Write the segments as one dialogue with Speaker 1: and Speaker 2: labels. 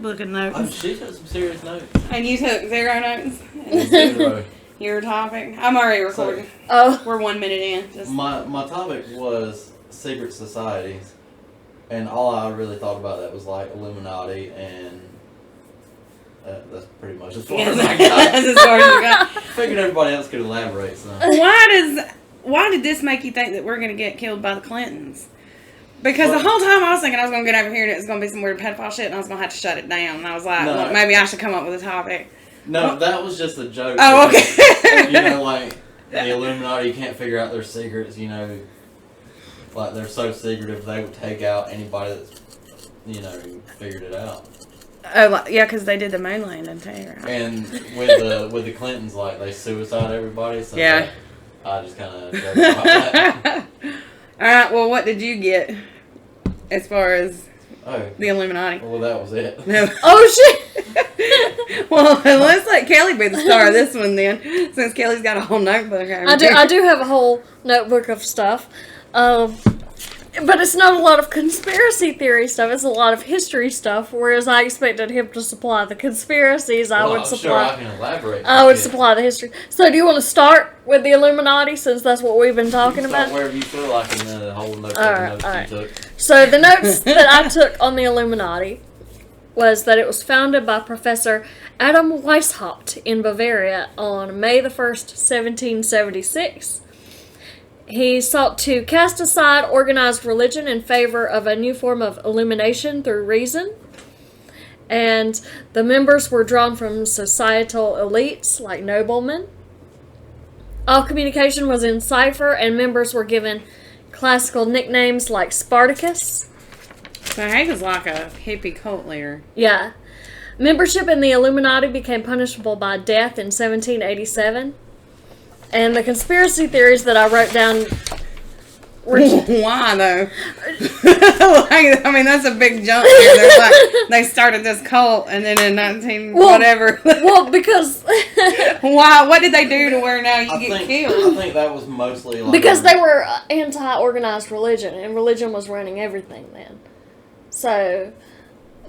Speaker 1: book of
Speaker 2: Oh,
Speaker 1: notes.
Speaker 2: she took some serious notes.
Speaker 1: And you took 0 notes?
Speaker 2: Zero.
Speaker 1: Your topic? I'm already recording.
Speaker 3: Oh.
Speaker 1: We're 1 minute in. Just
Speaker 2: My topic was secret societies, and all I really thought about that was like Illuminati, and that's pretty much as far as I got.
Speaker 1: That's as far as you got.
Speaker 2: Figured everybody else could elaborate some.
Speaker 1: Why did this make you think that we're going to get killed by the Clintons? Because the whole time I was thinking I was going to get over here and it was going to be some weird pedophile shit and I was going to have to shut it down. And I was like,
Speaker 2: No.
Speaker 1: well, maybe I should come up with a topic.
Speaker 2: No, that was just a joke.
Speaker 1: Oh,
Speaker 2: because,
Speaker 1: okay.
Speaker 2: you know, like, the Illuminati, you can't figure out their secrets, you know. Like, they're so secretive, they would take out anybody that's, you know, figured it out.
Speaker 1: Oh, yeah, because they did the moon landing too, right?
Speaker 2: And with the Clintons, like, they suicide everybody, so
Speaker 1: Yeah.
Speaker 2: I just kind of joked about that.
Speaker 1: Alright, well, what did you get as far as
Speaker 2: Oh,
Speaker 1: the Illuminati?
Speaker 2: well, that was it.
Speaker 1: No.
Speaker 3: Oh, shit.
Speaker 1: Well, let's let Kelly be the star of this one then, since Kelly's got a whole notebook over
Speaker 3: I
Speaker 1: here.
Speaker 3: do have a whole notebook of stuff. But it's not a lot of conspiracy theory stuff. It's a lot of history stuff. Whereas I expected him to supply the conspiracies,
Speaker 2: Well,
Speaker 3: I would
Speaker 2: I'm
Speaker 3: supply.
Speaker 2: sure I can elaborate.
Speaker 3: I would
Speaker 2: some shit.
Speaker 3: supply the history. So, do you want to start with the Illuminati, since that's what we've been
Speaker 2: You
Speaker 3: talking
Speaker 2: can start
Speaker 3: about?
Speaker 2: wherever you feel like in the whole notebook
Speaker 3: Alright,
Speaker 2: notes
Speaker 3: alright.
Speaker 2: you took.
Speaker 3: So, the notes that I took on the Illuminati was that it was founded by Professor Adam Weishaupt in Bavaria on May the 1st, 1776. He sought to cast aside organized religion in favor of a new form of illumination through reason. And the members were drawn from societal elites like noblemen. All communication was in cipher, and members were given classical nicknames like Spartacus.
Speaker 1: So he was like a hippie cult leader.
Speaker 3: Yeah. Membership in the Illuminati became punishable by death in 1787. And the conspiracy theories that I wrote down were...
Speaker 1: Why though? Like, I mean, that's a big jump here. They're like, they started this cult, and then in 19 whatever.
Speaker 3: Well, because...
Speaker 1: Why? What did they do to where now you get killed?
Speaker 2: I think that was mostly like...
Speaker 3: Because they were anti-organized religion, and religion was running everything then. So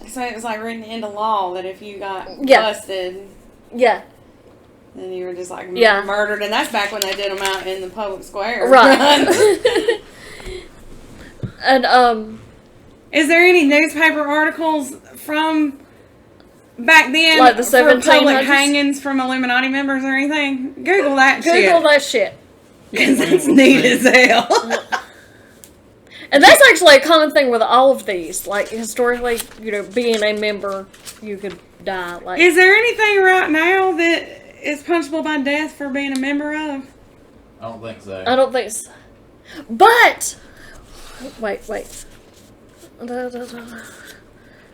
Speaker 1: it was like written into law that if you got
Speaker 3: Yeah.
Speaker 1: busted,
Speaker 3: yeah,
Speaker 1: then you were just like
Speaker 3: Yeah.
Speaker 1: murdered. And that's back when they did them out in the public square.
Speaker 3: right. And
Speaker 1: Is there any newspaper articles from back then,
Speaker 3: Like the
Speaker 1: for public
Speaker 3: 1700s?
Speaker 1: hangings from Illuminati members or anything? Google that
Speaker 3: Google
Speaker 1: shit.
Speaker 3: that shit.
Speaker 1: Because it's neat as hell.
Speaker 3: And that's actually a common thing with all of these. Like, historically, you know, being a member, you could die. Like,
Speaker 1: Is there anything right now that is punishable by death for being a member of?
Speaker 2: I don't think so.
Speaker 3: I don't think so. But, wait.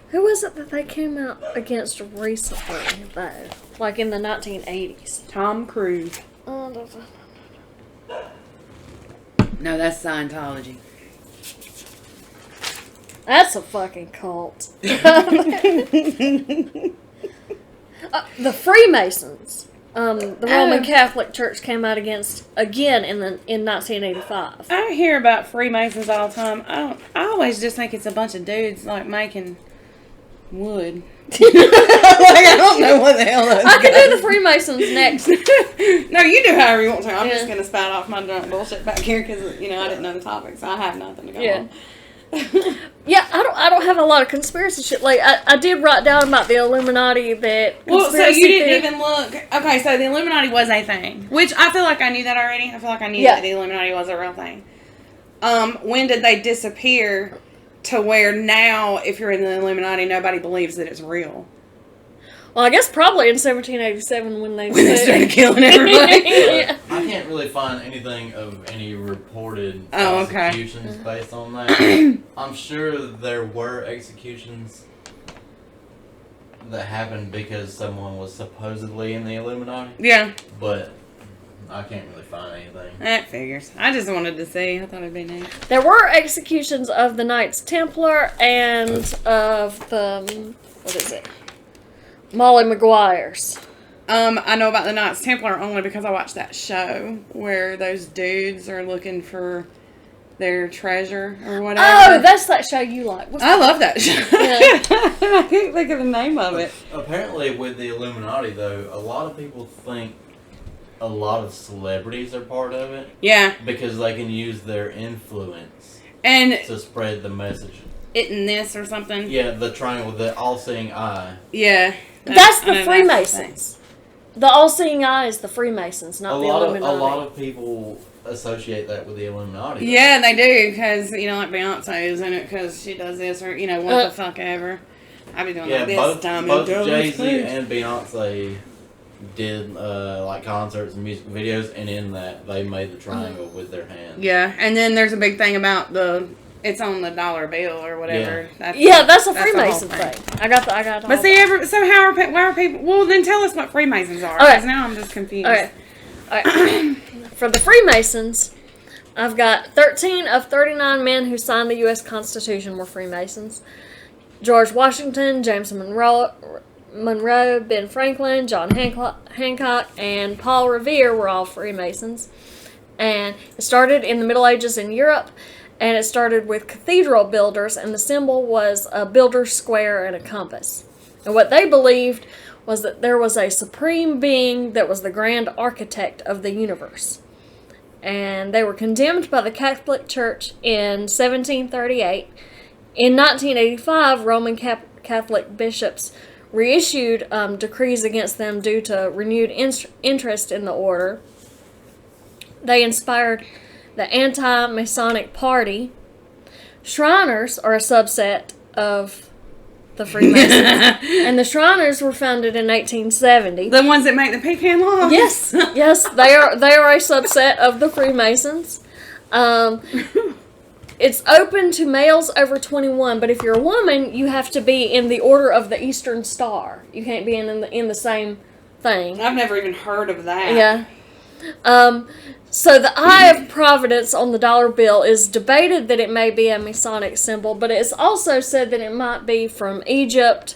Speaker 3: Who was it that they came out against recently, though? Like in the 1980s?
Speaker 1: Tom Cruise. No, that's Scientology.
Speaker 3: That's a fucking cult. The Freemasons. The Roman Catholic Church came out again in 1985.
Speaker 1: I hear about Freemasons all the time. I always just think it's a bunch of dudes like making wood. Like, I don't know what the hell that's
Speaker 3: I can do the Freemasons next.
Speaker 1: No, you do however you want to. I'm
Speaker 3: Yeah.
Speaker 1: just going to spout off my drunk bullshit back here because, you know, I didn't know the topic, so I have nothing to go
Speaker 3: Yeah.
Speaker 1: on.
Speaker 3: Yeah, I don't have a lot of conspiracy shit. Like, I did write down about the Illuminati that...
Speaker 1: Well, so
Speaker 3: conspiracy
Speaker 1: you didn't
Speaker 3: theory-
Speaker 1: even look. Okay, so the Illuminati was a thing, which I feel like I knew that already. I feel like I knew
Speaker 3: Yeah.
Speaker 1: that the Illuminati was a real thing. When did they disappear to where now, if you're in the Illuminati, nobody believes that it's real?
Speaker 3: Well, I guess probably in 1787 when they...
Speaker 1: When they started killing everybody.
Speaker 3: Yeah.
Speaker 2: I can't really find anything of any reported
Speaker 1: Oh, okay.
Speaker 2: executions based on that. I'm sure there were executions that happened because someone was supposedly in the Illuminati,
Speaker 1: Yeah,
Speaker 2: but I can't really find anything.
Speaker 1: that figures. I just wanted to see. I thought it'd be neat.
Speaker 3: There were executions of the Knights Templar and of the... What is it? Molly Maguire's.
Speaker 1: I know about the Knights Templar only because I watched that show where those dudes are looking for their treasure or whatever.
Speaker 3: Oh, that's that show you like. What's
Speaker 1: I love that show.
Speaker 3: Yeah.
Speaker 1: I can't think of the name of it.
Speaker 2: Apparently, with the Illuminati, though, a lot of people think a lot of celebrities are part of it
Speaker 1: Yeah,
Speaker 2: because they can use their influence
Speaker 1: and
Speaker 2: to spread the message.
Speaker 1: it in this or something.
Speaker 2: Yeah, the triangle, the all-seeing eye.
Speaker 1: Yeah,
Speaker 3: That's
Speaker 1: I
Speaker 3: the
Speaker 1: know
Speaker 3: Freemasons. The all-seeing eye is the Freemasons, not
Speaker 2: A
Speaker 3: the
Speaker 2: lot
Speaker 3: Illuminati.
Speaker 2: of people associate that with the Illuminati.
Speaker 1: Yeah, they do, because, like Beyonce is in it because she does this or, what the fuck ever. I be doing
Speaker 2: Yeah,
Speaker 1: like this
Speaker 2: both
Speaker 1: time.
Speaker 2: Jay-Z and Beyonce did like concerts and music videos, and in that they made the triangle with their hands.
Speaker 1: Yeah, and then there's a big thing about it's on the dollar bill or whatever.
Speaker 3: Yeah, that's a
Speaker 1: the whole
Speaker 3: Freemason thing. I got
Speaker 1: But
Speaker 3: all
Speaker 1: see, so why are people? Well, then tell us what Freemasons are.
Speaker 3: Okay.
Speaker 1: Because now I'm just confused.
Speaker 3: Okay. Alright. For the Freemasons, I've got 13 of 39 men who signed the U.S. Constitution were Freemasons. George Washington, James Monroe, Ben Franklin, John Hancock, and Paul Revere were all Freemasons. And it started in the Middle Ages in Europe, and it started with cathedral builders, and the symbol was a builder's square and a compass. And what they believed was that there was a supreme being that was the grand architect of the universe. And they were condemned by the Catholic Church in 1738. In 1985, Roman Catholic bishops reissued decrees against them due to renewed interest in the order. They inspired the anti-Masonic Party. Shriners are a subset of the Freemasons, and the Shriners were founded in 1870.
Speaker 1: The ones that make the pecan logs.
Speaker 3: Yes, they are a subset of the Freemasons. It's open to males over 21, but if you're a woman, you have to be in the Order of the Eastern Star. You can't be in the same thing.
Speaker 1: I've never even heard of that.
Speaker 3: Yeah. So the Eye of Providence on the dollar bill is debated that it may be a Masonic symbol, but it's also said that it might be from Egypt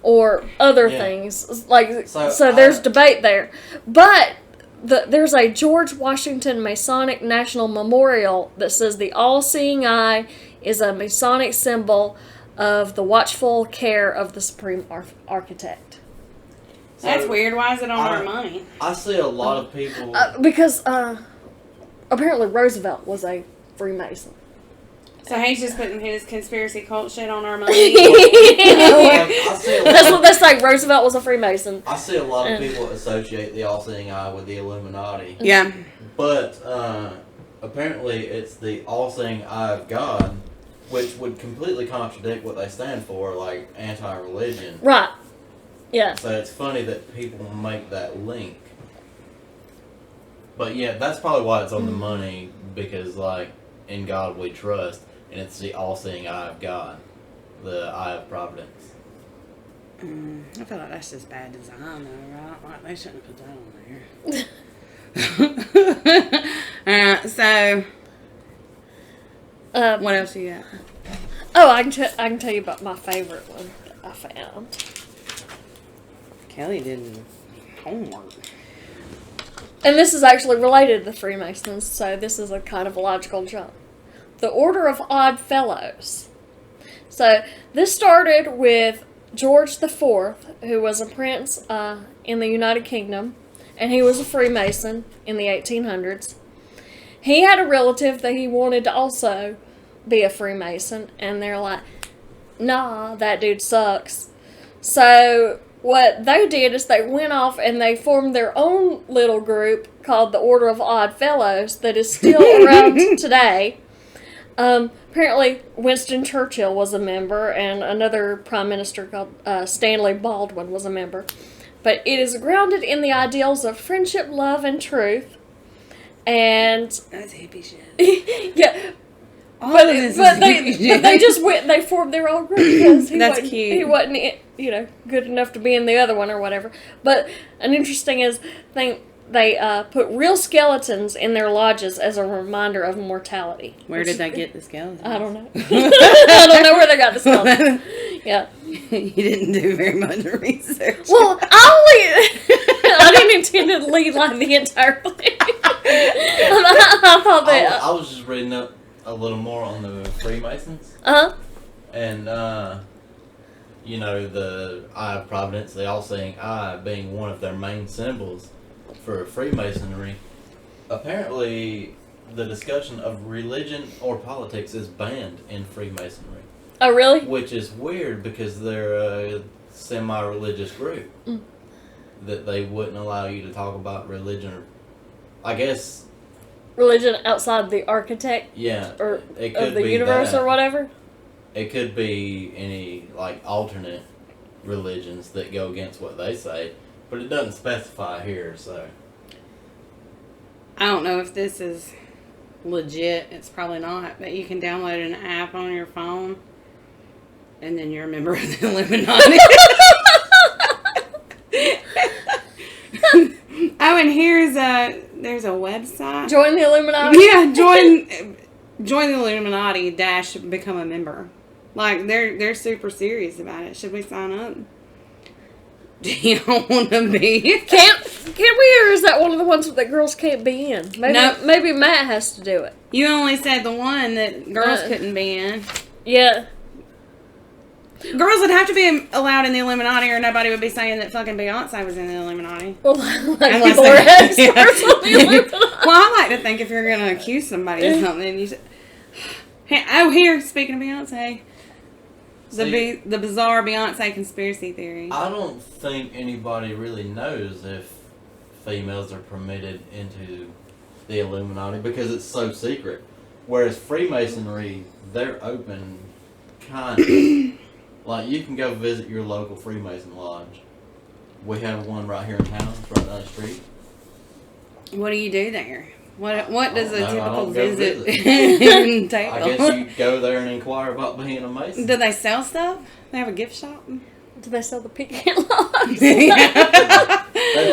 Speaker 3: or other things. So there's debate there. But there's a George Washington Masonic National Memorial that says the all-seeing eye is a Masonic symbol of the watchful care of the Supreme Architect.
Speaker 1: That's
Speaker 2: So,
Speaker 1: weird. Why is it on our money?
Speaker 2: I see a lot of people.
Speaker 3: Because apparently Roosevelt was a Freemason.
Speaker 1: So he's just putting his conspiracy cult shit on our money.
Speaker 2: I see a lot
Speaker 3: That's what they say. Roosevelt was a Freemason.
Speaker 2: I see a lot of people associate the all-seeing eye with the Illuminati,
Speaker 1: Yeah.
Speaker 2: but apparently it's the all-seeing eye of God, which would completely contradict what they stand for, like anti-religion.
Speaker 3: Right. Yeah.
Speaker 2: So it's funny that people make that link. But yeah, that's probably why it's on the money, because like in God we trust, and it's the all-seeing eye of God, the eye of providence.
Speaker 1: I feel like that's just bad design, though, right? Like they shouldn't have put that on there. So what else you got?
Speaker 3: Oh, I can tell you about my favorite one that I found.
Speaker 1: Kelly did homework.
Speaker 3: And this is actually related to the Freemasons, so this is a kind of a logical jump. The Order of Odd Fellows. So this started with George IV, who was a prince in the United Kingdom, and he was a Freemason in the 1800s. He had a relative that he wanted to also be a Freemason, and they're like, nah, that dude sucks. So what they did is they went off and they formed their own little group called the Order of Odd Fellows that is still around today. Apparently, Winston Churchill was a member, and another prime minister called Stanley Baldwin was a member. But it is grounded in the ideals of friendship, love, and truth. And
Speaker 1: That's hippie shit.
Speaker 3: yeah,
Speaker 1: All
Speaker 3: but
Speaker 1: of this
Speaker 3: they just went. They formed their own group because
Speaker 1: That's cute.
Speaker 3: He wasn't, good enough to be in the other one or whatever. But an interesting thing, they put real skeletons in their lodges as a reminder of mortality.
Speaker 1: Where did they get the skeleton?
Speaker 3: I don't know. I don't know where they got the skeleton. Yeah.
Speaker 1: You didn't do very much research.
Speaker 3: Well, I didn't intend to lead like the entire thing. I thought that.
Speaker 2: I was just reading up a little more on the Freemasons.
Speaker 3: Uh huh.
Speaker 2: And, you know, the Eye of Providence, the all-seeing eye being one of their main symbols for Freemasonry. Apparently, the discussion of religion or politics is banned in Freemasonry.
Speaker 3: Oh, really?
Speaker 2: Which is weird because they're a semi-religious group.
Speaker 3: Mm.
Speaker 2: That they wouldn't allow you to talk about religion or, I guess,
Speaker 3: Religion outside the architect
Speaker 2: yeah,
Speaker 3: or
Speaker 2: it could
Speaker 3: of the
Speaker 2: be
Speaker 3: universe
Speaker 2: that.
Speaker 3: or whatever.
Speaker 2: It could be any, like, alternate religions that go against what they say, but it doesn't specify here, so.
Speaker 1: I don't know if this is legit. It's probably not. But you can download an app on your phone, and then you're a member of the Illuminati. Oh, and there's a website.
Speaker 3: Join the Illuminati.
Speaker 1: Yeah, join the Illuminati – become a member. Like they're super serious about it. Should we sign up? Do you want to be?
Speaker 3: Can we, or is that one of the ones that girls can't be in? Maybe
Speaker 1: Nope.
Speaker 3: maybe Matt has to do it.
Speaker 1: You only said the one that girls couldn't be in.
Speaker 3: Yeah.
Speaker 1: Girls would have to be allowed in the Illuminati, or nobody would be saying that fucking Beyonce was in the Illuminati.
Speaker 3: Well, like
Speaker 1: Unless
Speaker 3: people are
Speaker 1: they-
Speaker 3: experts on the Illuminati.
Speaker 1: Well, I like to think if you're going to accuse somebody of something, you should... Here, speaking of Beyonce, the bizarre Beyonce conspiracy theory.
Speaker 2: I don't think anybody really knows if females are permitted into the Illuminati because it's so secret. Whereas Freemasonry, they're open, kind of. Like, you can go visit your local Freemason lodge. We have one right here in town, it's right down the street.
Speaker 1: What do you do there? What does a
Speaker 2: I don't know, I
Speaker 1: typical
Speaker 2: don't go
Speaker 1: visit
Speaker 2: visit.
Speaker 1: entail?
Speaker 2: I guess you go there and inquire about being a Mason.
Speaker 1: Do they sell stuff? They have a gift shop?
Speaker 3: Do they sell the pecan logs?
Speaker 2: They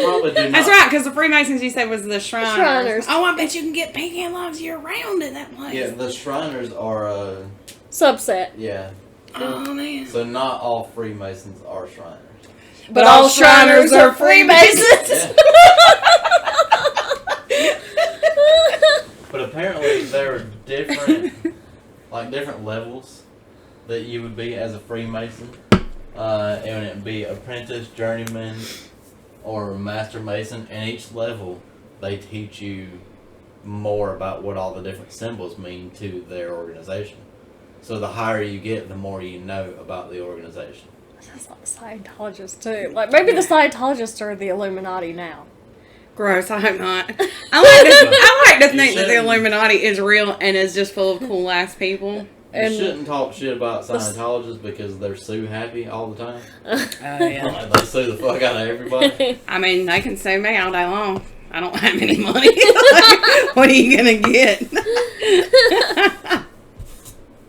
Speaker 2: probably do not.
Speaker 1: That's right, because the Freemasons you said was the Shriners.
Speaker 3: Shriners.
Speaker 1: Oh, I bet you can get pecan logs year round at that place.
Speaker 2: Yeah, the Shriners are,
Speaker 3: Subset.
Speaker 2: yeah.
Speaker 1: Oh, man.
Speaker 2: So not all Freemasons are Shriners.
Speaker 3: But all Shriners are Freemasons.
Speaker 2: Yeah. But apparently there are different levels that you would be as a Freemason. And it would be apprentice, journeyman, or master mason. And each level, they teach you more about what all the different symbols mean to their organization. So the higher you get, the more you know about the organization.
Speaker 3: That's like Scientologists too. Like maybe the Scientologists are the Illuminati now.
Speaker 1: Gross, I hope not. I like to think that the
Speaker 2: shouldn't.
Speaker 1: Illuminati is real and is just full of cool ass people.
Speaker 3: And-
Speaker 2: You shouldn't talk shit about Scientologists because they're sue happy all the time.
Speaker 1: Oh, yeah.
Speaker 2: Like, they sue the fuck out of everybody.
Speaker 1: I mean, they can sue me all day long. I don't have any money. What are you going to get?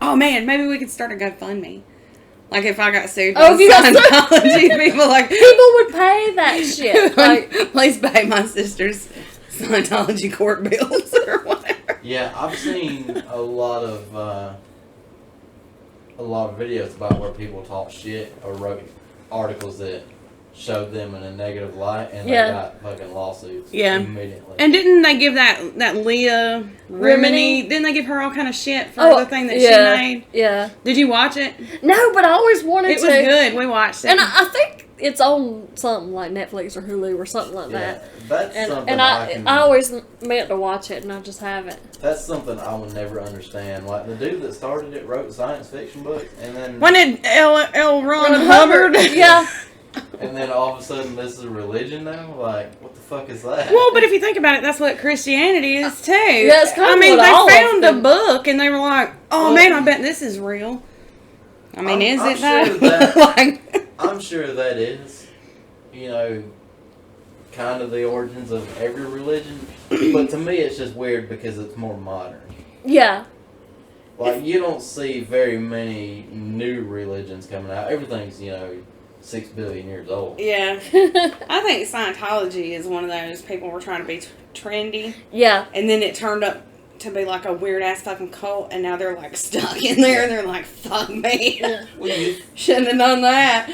Speaker 1: Oh, man, maybe we could start a GoFundMe. Like, if I got sued by
Speaker 3: if you got sued.
Speaker 1: Scientology people, like...
Speaker 3: People would pay that shit. Like,
Speaker 1: please pay my sister's Scientology court bills or whatever.
Speaker 2: Yeah, I've seen a lot of videos about where people talk shit or wrote articles that showed them in a negative light, and
Speaker 3: Yeah.
Speaker 2: they got fucking lawsuits
Speaker 1: Yeah.
Speaker 2: immediately.
Speaker 1: And didn't they give that Leah Remini? Didn't they give her all kind of shit for the thing that she made?
Speaker 3: Yeah.
Speaker 1: Did you watch it?
Speaker 3: No, but I always wanted
Speaker 1: It
Speaker 3: to.
Speaker 1: was good. We watched it.
Speaker 3: And I think it's on something like Netflix or Hulu or something like
Speaker 2: yeah,
Speaker 3: that.
Speaker 2: that's something
Speaker 3: And I always meant to watch it, and I just haven't.
Speaker 2: That's something I would never understand. Like, the dude that started it wrote science fiction books, and then
Speaker 1: when did L. Ron Hubbard?
Speaker 3: Yeah.
Speaker 2: and then all of a sudden this is a religion now. Like, what the fuck is that?
Speaker 1: Well, but if you think about it, that's what Christianity is too.
Speaker 3: Yeah, it's kind
Speaker 1: I
Speaker 3: of
Speaker 1: mean,
Speaker 3: what all
Speaker 1: they
Speaker 3: of
Speaker 1: found
Speaker 3: them-
Speaker 1: a book and they were like, "Oh
Speaker 2: Well-
Speaker 1: man, I bet this is real." I mean, is
Speaker 2: I'm
Speaker 1: it
Speaker 2: sure
Speaker 1: though?
Speaker 2: that-
Speaker 1: Like,
Speaker 2: I'm sure that is, you know, kind of the origins of every religion. But to me, it's just weird because it's more modern.
Speaker 3: Yeah.
Speaker 2: Like, you don't see very many new religions coming out. Everything's, 6 billion years old.
Speaker 1: yeah, I think Scientology is one of those people were trying to be trendy,
Speaker 3: Yeah.
Speaker 1: and then it turned up to be like a weird ass fucking cult, and now they're like stuck in there, and they're like, "Fuck me,
Speaker 2: Well, you
Speaker 1: shouldn't have done that."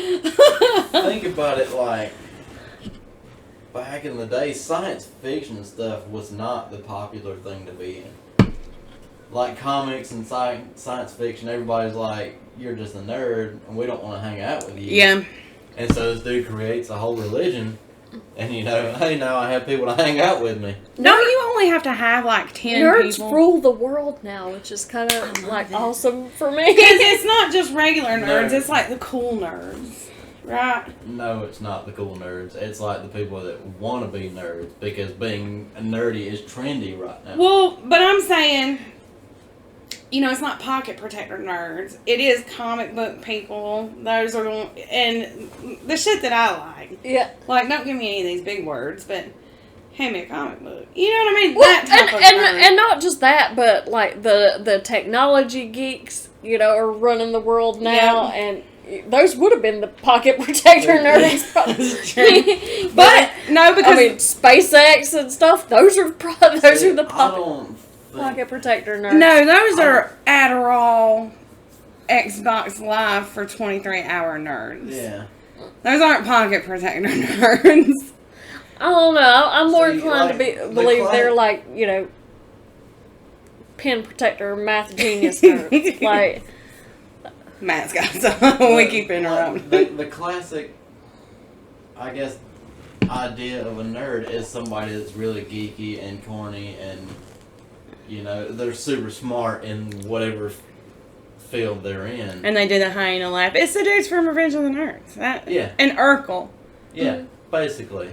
Speaker 2: think about it, like, back in the day, science fiction stuff was not the popular thing to be in. like comics and science fiction, everybody's like, you're just a nerd, and we don't want to hang out with you.
Speaker 1: Yeah.
Speaker 2: And so this dude creates a whole religion, and hey, now I have people to hang out with me.
Speaker 1: No, you only have to have like 10
Speaker 3: Nerds
Speaker 1: people.
Speaker 3: rule the world now, which is kind of like awesome for me.
Speaker 1: Because it's not just regular nerds,
Speaker 2: Nerds.
Speaker 1: it's like the cool nerds. Right?
Speaker 2: No, it's not the cool nerds. It's like the people that want to be nerds, because being nerdy is trendy right now.
Speaker 1: Well, but I'm saying, you know, it's not pocket protector nerds. It is comic book people. Those are and the shit that I like.
Speaker 3: Yeah.
Speaker 1: Like, don't give me any of these big words, but hand me a comic book. You know what I mean?
Speaker 3: Well,
Speaker 1: That type of nerd.
Speaker 3: and not just that, but like the technology geeks, you know, are running the world now, and those would have been the pocket protector nerds.
Speaker 1: That's true. But no, because
Speaker 3: I mean, SpaceX and stuff. Those are those are the
Speaker 2: I don't think
Speaker 3: pocket protector nerds.
Speaker 1: no, those are Adderall, Xbox Live for 23-hour nerds.
Speaker 2: Yeah.
Speaker 1: Those aren't pocket protector nerds.
Speaker 3: I don't know. I'm more
Speaker 2: See,
Speaker 3: inclined
Speaker 2: like,
Speaker 3: to
Speaker 2: the
Speaker 3: believe they're
Speaker 2: cla-
Speaker 3: like, you know, pen protector, math genius nerds. Like,
Speaker 1: Matt's got some. We keep
Speaker 2: Like,
Speaker 1: interrupting.
Speaker 2: the classic, I guess, idea of a nerd is somebody that's really geeky and corny, and you know, they're super smart in whatever field they're in.
Speaker 1: And they do the hyena laugh. It's the dudes from Revenge of the Nerds.
Speaker 2: Yeah.
Speaker 1: And Urkel.
Speaker 2: Yeah, basically.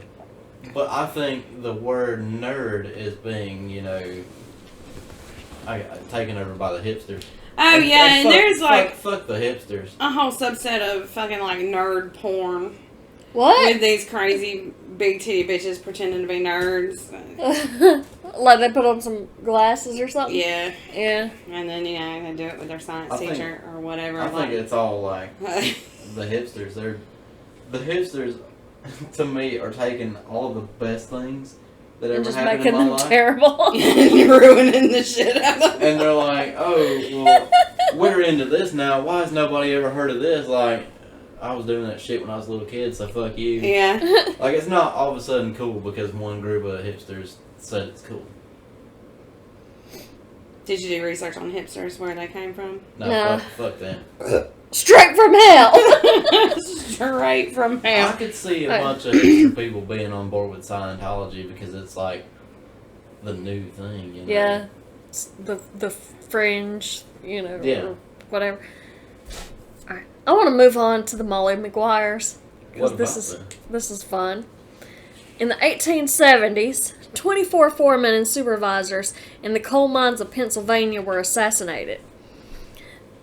Speaker 2: But I think the word nerd is being, you know, taken over by the hipsters.
Speaker 1: Oh, yeah, and
Speaker 2: fuck,
Speaker 1: there's like
Speaker 2: fuck the hipsters.
Speaker 1: a whole subset of fucking like nerd porn
Speaker 3: what?
Speaker 1: with these crazy big titty bitches pretending to be nerds.
Speaker 3: Like they put on some glasses or something?
Speaker 1: Yeah.
Speaker 3: Yeah.
Speaker 1: And then, you know, they do it with their science
Speaker 2: I think-
Speaker 1: teacher or whatever.
Speaker 2: I think it's all like
Speaker 1: it's.
Speaker 2: the hipsters. The hipsters, to me, are taking all the best things that
Speaker 3: And
Speaker 2: ever
Speaker 3: just
Speaker 2: happened
Speaker 3: making
Speaker 2: in my
Speaker 3: them
Speaker 2: life,
Speaker 3: terrible.
Speaker 1: You're ruining the shit out of them.
Speaker 2: and they're like, "Oh, well, we're into this now. Why has nobody ever heard of this?" Like, I was doing that shit when I was a little kid, so fuck you.
Speaker 1: Yeah.
Speaker 2: Like, it's not all of a sudden cool because one group of hipsters said it's cool.
Speaker 1: Did you do research on hipsters, where they came from?
Speaker 2: No, fuck them.
Speaker 3: Straight from hell.
Speaker 1: Straight from
Speaker 2: I
Speaker 1: hell.
Speaker 2: could see a bunch of hipster people being on board with Scientology because it's like the new thing, you know?
Speaker 3: Yeah. It's the fringe, you know,
Speaker 2: Yeah.
Speaker 3: or whatever. Alright. I want to move on to the Molly Maguires.
Speaker 2: What
Speaker 3: Because
Speaker 2: about them?
Speaker 3: this is fun. In the 1870s, 24 foremen and supervisors in the coal mines of Pennsylvania were assassinated.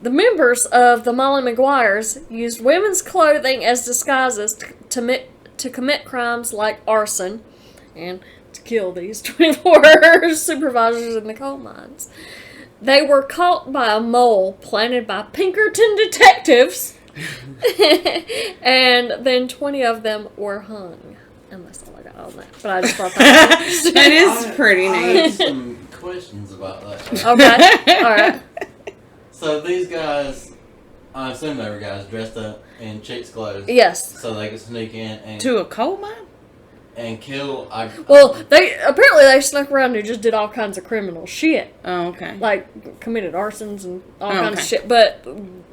Speaker 3: The members of the Molly Maguires used women's clothing as disguises to commit crimes like arson and to kill these 24 supervisors in the coal mines. They were caught by a mole planted by Pinkerton detectives, and then 20 of them were hung. And that's all I got on that. But I just thought that was interesting.
Speaker 1: That is pretty
Speaker 2: I have
Speaker 1: neat.
Speaker 2: some questions about that.
Speaker 3: Okay, alright.
Speaker 2: So these guys, I assume they were guys dressed up in chicks' clothes,
Speaker 3: Yes.
Speaker 2: so they could sneak in and
Speaker 1: To a coal mine?
Speaker 2: kill.
Speaker 3: Well, they snuck around and just did all kinds of criminal shit.
Speaker 1: Oh, okay.
Speaker 3: Like, committed arsons and all
Speaker 1: Oh,
Speaker 3: kinds
Speaker 1: okay.
Speaker 3: of shit. But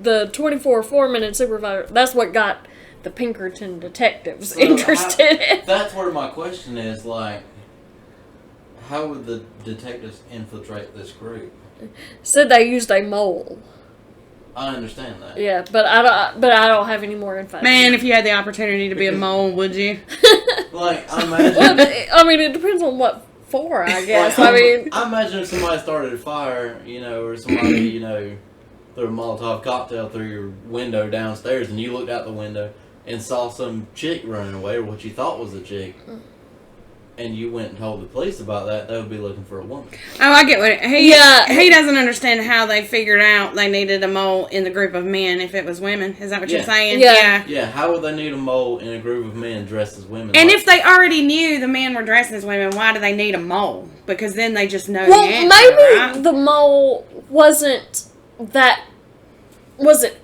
Speaker 3: the 24 foremen and supervisors, that's what got the Pinkerton detectives
Speaker 2: So
Speaker 3: interested.
Speaker 2: That's where my question is, like, how would the detectives infiltrate this group?
Speaker 3: Said they used a mole.
Speaker 2: I understand that.
Speaker 3: Yeah, but I don't have any more info.
Speaker 1: Man, if you had the opportunity to be a mole, would you?
Speaker 2: Like, I
Speaker 3: Well,
Speaker 2: imagine.
Speaker 3: I mean, it depends on what for, I guess.
Speaker 2: Like,
Speaker 3: I mean,
Speaker 2: I imagine if somebody started a fire, you know, or somebody, you know, threw a Molotov cocktail through your window downstairs, and you looked out the window and saw some chick running away, or what you thought was a chick, and you went and told the police about that, they would be looking for a woman.
Speaker 1: Oh, I get what it, he
Speaker 3: Yeah.
Speaker 1: he doesn't understand how they figured out they needed a mole in the group of men if it was women. Is that what you're
Speaker 2: Yeah.
Speaker 1: saying?
Speaker 3: Yeah.
Speaker 2: Yeah, how would they need a mole in a group of men dressed as women?
Speaker 1: And
Speaker 2: Like,
Speaker 1: if they already knew the men were dressed as women, why do they need a mole? Because then they just know
Speaker 3: well,
Speaker 1: the answer,
Speaker 3: maybe
Speaker 1: right?
Speaker 3: the mole wasn't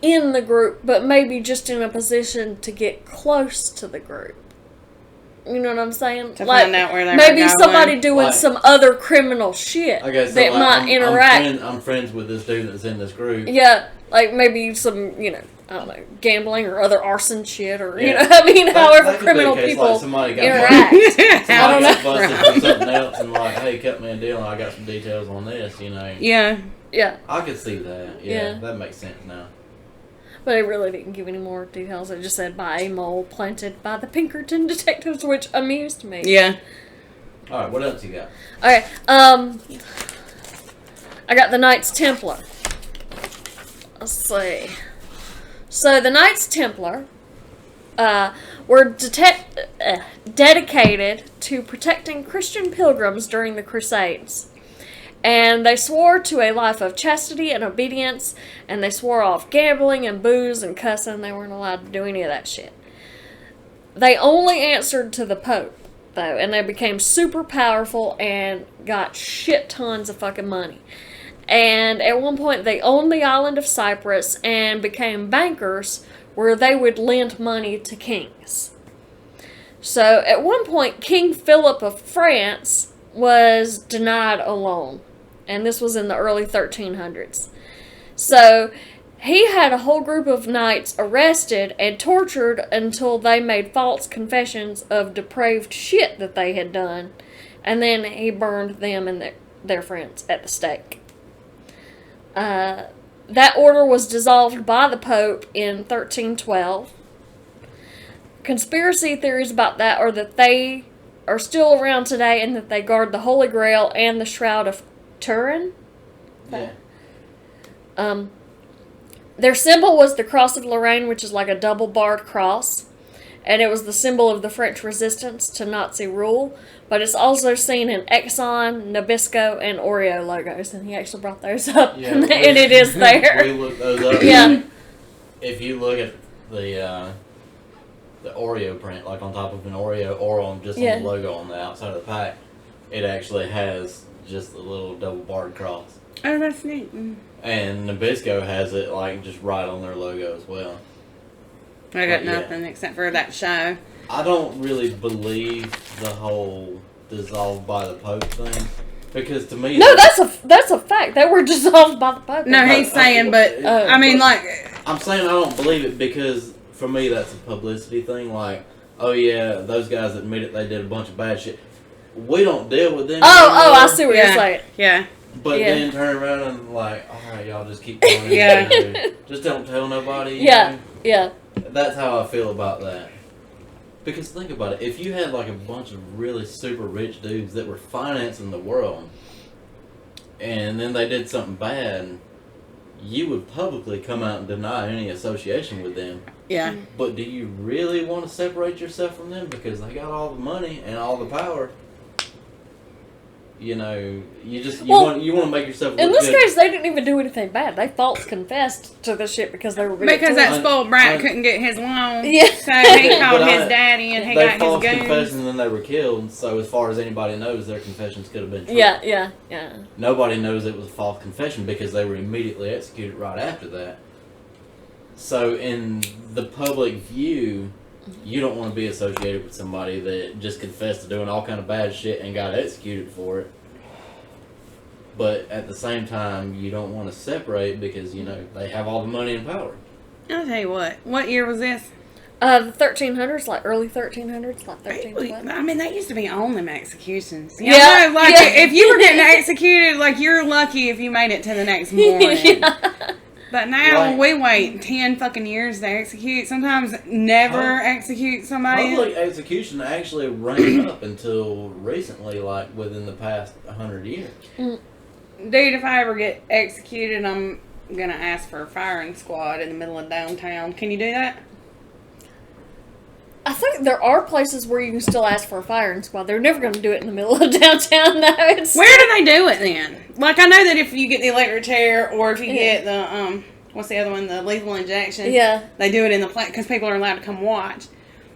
Speaker 3: in the group, but maybe just in a position to get close to the group. You know what I'm saying?
Speaker 1: To find out where they were
Speaker 3: maybe
Speaker 1: going.
Speaker 3: somebody doing
Speaker 2: Like-
Speaker 3: some other criminal shit
Speaker 2: Okay, so
Speaker 3: that
Speaker 2: like,
Speaker 3: might interact.
Speaker 2: I'm friends with this dude that's in this group.
Speaker 3: Yeah, like maybe some, I don't know, gambling or other arson shit or,
Speaker 2: Yeah.
Speaker 3: I mean,
Speaker 2: That
Speaker 3: however
Speaker 2: could be
Speaker 3: criminal
Speaker 2: the case,
Speaker 3: people
Speaker 2: like somebody got
Speaker 3: interact.
Speaker 2: Somebody
Speaker 3: I don't
Speaker 2: got
Speaker 3: know.
Speaker 2: busted for something else and like, hey, cut me a deal and I got some details on this,
Speaker 1: Yeah.
Speaker 3: Yeah,
Speaker 2: I could see that.
Speaker 3: Yeah.
Speaker 2: That makes sense now.
Speaker 3: but it really didn't give any more details. It just said by a mole planted by the Pinkerton detectives, which amused me.
Speaker 1: Yeah.
Speaker 2: Alright, what else you got?
Speaker 3: Okay, I got the Knights Templar. Let's see. So the Knights Templar were dedicated to protecting Christian pilgrims during the Crusades. And they swore to a life of chastity and obedience, and they swore off gambling and booze and cussing. They weren't allowed to do any of that shit. They only answered to the Pope, though, and they became super powerful and got shit tons of fucking money. And at one point, they owned the island of Cyprus and became bankers where they would lend money to kings. So at one point, King Philip of France was denied a loan. And this was in the early 1300s. So he had a whole group of knights arrested and tortured until they made false confessions of depraved shit that they had done. And then he burned them and their friends at the stake. That order was dissolved by the Pope in 1312. Conspiracy theories about that are that they are still around today and that they guard the Holy Grail and the Shroud of Turin.
Speaker 2: Yeah.
Speaker 3: Their symbol was the Cross of Lorraine, which is like a double-barred cross. And it was the symbol of the French resistance to Nazi rule. But it's also seen in Exxon, Nabisco, and Oreo logos. And he actually brought those up.
Speaker 2: Yeah,
Speaker 3: and it is there.
Speaker 2: We looked those up.
Speaker 3: Yeah.
Speaker 2: If you look at the Oreo print, like on top of an Oreo or on just
Speaker 3: Yeah.
Speaker 2: on the logo on the outside of the pack, it actually has just a little double barred cross.
Speaker 1: Oh, that's neat.
Speaker 2: And Nabisco has it like just right on their logo as well.
Speaker 1: I got
Speaker 2: Yeah.
Speaker 1: nothing except for that show.
Speaker 2: I don't really believe the whole dissolved by the Pope thing because to me,
Speaker 3: No, that's a fact. They were dissolved by the Pope.
Speaker 1: No, he's saying, but I mean, like,
Speaker 2: I'm saying I don't believe it because for me that's a publicity thing. Like, oh yeah, those guys admit it, they did a bunch of bad shit. We don't deal with them.
Speaker 3: Oh, I
Speaker 2: anymore.
Speaker 3: see what
Speaker 1: Yeah.
Speaker 3: you're saying.
Speaker 1: yeah,
Speaker 2: But
Speaker 3: Yeah.
Speaker 2: then turn around and like, all right, y'all just keep going.
Speaker 1: Yeah.
Speaker 2: Just don't tell nobody. you
Speaker 3: Yeah,
Speaker 2: know?
Speaker 3: yeah.
Speaker 2: That's how I feel about that. Because think about it, if you had like a bunch of really super rich dudes that were financing the world, and then they did something bad, you would publicly come out and deny any association with them.
Speaker 1: yeah.
Speaker 2: But do you really want to separate yourself from them because they got all the money and all the power? You know, you
Speaker 3: Well,
Speaker 2: want to make yourself look
Speaker 3: In this
Speaker 2: good.
Speaker 3: case, they didn't even do anything bad. They false confessed to the shit because they were being
Speaker 1: Because that
Speaker 3: tortured.
Speaker 1: spoiled brat
Speaker 2: I-
Speaker 1: couldn't get his loan.
Speaker 3: Yeah.
Speaker 1: So he called
Speaker 2: But
Speaker 1: his daddy and he
Speaker 2: they
Speaker 1: got
Speaker 2: false
Speaker 1: his
Speaker 2: confessed
Speaker 1: goons.
Speaker 2: and then they were killed. So as far as anybody knows, their confessions could have been true.
Speaker 3: Yeah.
Speaker 2: Nobody knows it was a false confession because they were immediately executed right after that. So in the public view, you don't want to be associated with somebody that just confessed to doing all kind of bad shit and got executed for it. But at the same time, you don't want to separate because, you know, they have all the money and power.
Speaker 1: I'll tell you what year was this?
Speaker 3: The 1300s, like early 1300s, like 1312.
Speaker 1: I mean, that used to be on them executions.
Speaker 3: Yeah,
Speaker 1: You know, like,
Speaker 3: yeah.
Speaker 1: if you were getting executed, like, you're lucky if you made it to the next morning.
Speaker 3: Yeah.
Speaker 1: But now
Speaker 2: Right.
Speaker 1: we wait 10 fucking years to execute. Sometimes never execute somebody.
Speaker 2: Public execution actually ran up until recently, like within the past 100 years.
Speaker 1: Dude, if I ever get executed, I'm gonna ask for a firing squad in the middle of downtown. Can you do that?
Speaker 3: I think there are places where you can still ask for a firing squad. They're never going to do it in the middle of downtown, though. It's
Speaker 1: Where do they do it then? Like, I know that if you get the electric chair or if you get the, what's the other one? The lethal injection.
Speaker 3: Yeah.
Speaker 1: They do it in the plant because people are allowed to come watch.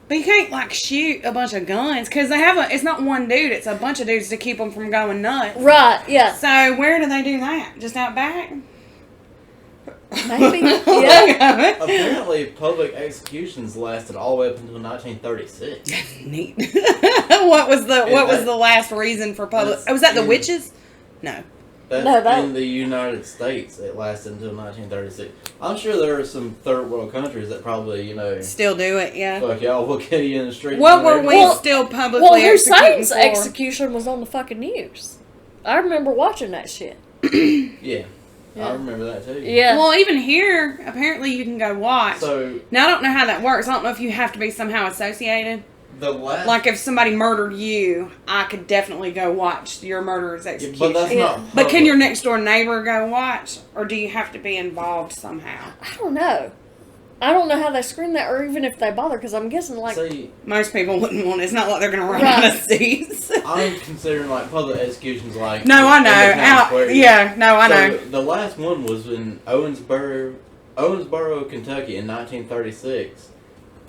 Speaker 1: But you can't, like, shoot a bunch of guns because they have it's not one dude, it's a bunch of dudes to keep them from going nuts.
Speaker 3: Right, yeah.
Speaker 1: So, where do they do that? Just out back?
Speaker 3: Maybe. Yeah.
Speaker 2: Apparently, public executions lasted all the way up until 1936.
Speaker 1: Neat. What was the last reason for public?
Speaker 2: That's
Speaker 1: Oh, was that the
Speaker 2: in-
Speaker 1: witches? No.
Speaker 2: That's
Speaker 3: No, that-
Speaker 2: in the United States. It lasted until 1936. I'm sure there are some third world countries that probably,
Speaker 1: Still do it, yeah.
Speaker 2: fuck y'all, we'll kill you in the street.
Speaker 1: What were we
Speaker 3: Well-
Speaker 1: still publicly
Speaker 3: Well,
Speaker 1: executing
Speaker 3: Hussein's
Speaker 1: for?
Speaker 3: execution was on the fucking news. I remember watching that shit.
Speaker 2: Yeah.
Speaker 3: Yeah.
Speaker 2: I remember that too.
Speaker 3: Yeah.
Speaker 1: Well, even here, apparently you can go watch.
Speaker 2: So,
Speaker 1: Now, I don't know how that works. I don't know if you have to be somehow associated.
Speaker 2: the last...
Speaker 1: Like, if somebody murdered you, I could definitely go watch your murderer's
Speaker 2: Yeah,
Speaker 1: execution.
Speaker 2: but that's
Speaker 3: Yeah.
Speaker 2: not
Speaker 1: But can
Speaker 2: public.
Speaker 1: your next door neighbor go watch? Or do you have to be involved somehow?
Speaker 3: I don't know. I don't know how they screen that, or even if they bother, because I'm guessing like
Speaker 2: See,
Speaker 1: Most people wouldn't want it. It's not like they're going to run
Speaker 3: Right.
Speaker 1: out of seats.
Speaker 2: I'm considering like public executions like...
Speaker 1: No, I
Speaker 2: in the
Speaker 1: know.
Speaker 2: town square.
Speaker 1: Yeah, no, I know.
Speaker 2: So, the last one was in Owensboro, Kentucky in 1936.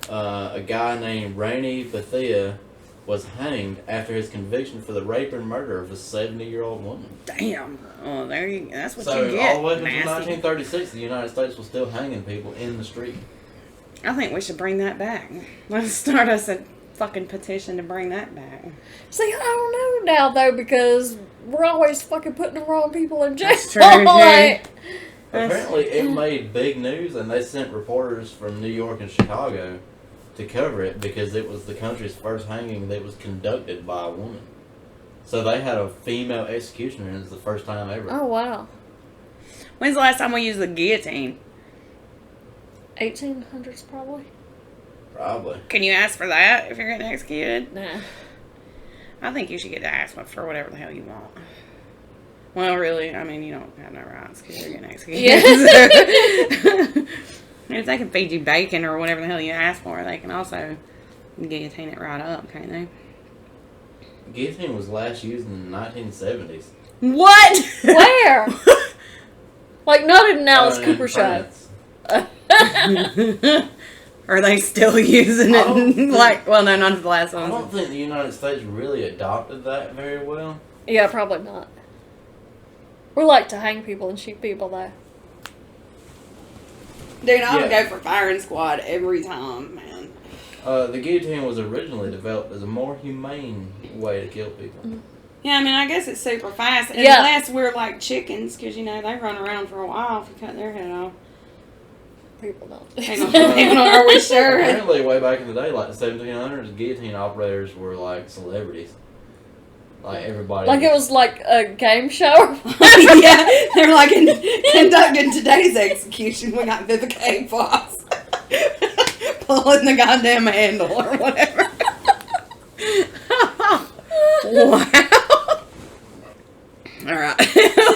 Speaker 2: A guy named Rainey Bethea was hanged after his conviction for the rape and murder of a 70-year-old woman.
Speaker 1: Damn. Oh, there you. That's what
Speaker 2: So
Speaker 1: you get.
Speaker 2: all the way up until
Speaker 1: Nasty.
Speaker 2: 1936, the United States was still hanging people in the street.
Speaker 1: I think we should bring that back. Let's start us a fucking petition to bring that back.
Speaker 3: See, I don't know now though, because we're always fucking putting the wrong people in jail.
Speaker 1: That's true, too.
Speaker 3: Like,
Speaker 2: Apparently, it made big news, and they sent reporters from New York and Chicago to cover it because it was the country's first hanging that was conducted by a woman. So they had a female executioner, and it was the first time ever.
Speaker 3: oh wow,
Speaker 1: When's the last time we used the guillotine?
Speaker 3: 1800s probably.
Speaker 2: Probably.
Speaker 1: Can you ask for that if you're getting executed?
Speaker 3: Nah.
Speaker 1: I think you should get to ask for whatever the hell you want. Well, really, I mean, you don't have no rights because you're getting executed.
Speaker 3: Yeah.
Speaker 1: If they can feed you bacon or whatever the hell you ask for, they can also guillotine it right up, can't they?
Speaker 2: Guillotine was last used in the 1970s.
Speaker 1: What?
Speaker 3: Where? Like not in an Alice
Speaker 2: In
Speaker 3: Cooper show.
Speaker 2: France.
Speaker 1: Are they still using
Speaker 2: I don't
Speaker 1: it?
Speaker 2: think-
Speaker 1: Like, well, no, not the last
Speaker 2: I
Speaker 1: one.
Speaker 2: don't think the United States really adopted that very well.
Speaker 3: Yeah, probably not. We like to hang people and shoot people though.
Speaker 1: Dude, I would
Speaker 2: Yeah.
Speaker 1: go for firing squad every time, man.
Speaker 2: The guillotine was originally developed as a more humane way to kill people.
Speaker 1: Yeah, I mean, I guess it's super fast.
Speaker 3: Yeah.
Speaker 1: Unless we're like chickens, because, you know, they run around for a while if you cut their head off.
Speaker 3: People don't.
Speaker 1: Hang on, are we sure?
Speaker 2: Apparently, way back in the day, like the 1700s, guillotine operators were like celebrities. Like everybody.
Speaker 3: Like it was like a game show.
Speaker 1: Yeah, they're like conducting today's execution. We got Vivica A. Fox pulling the goddamn handle or whatever. Wow. All right.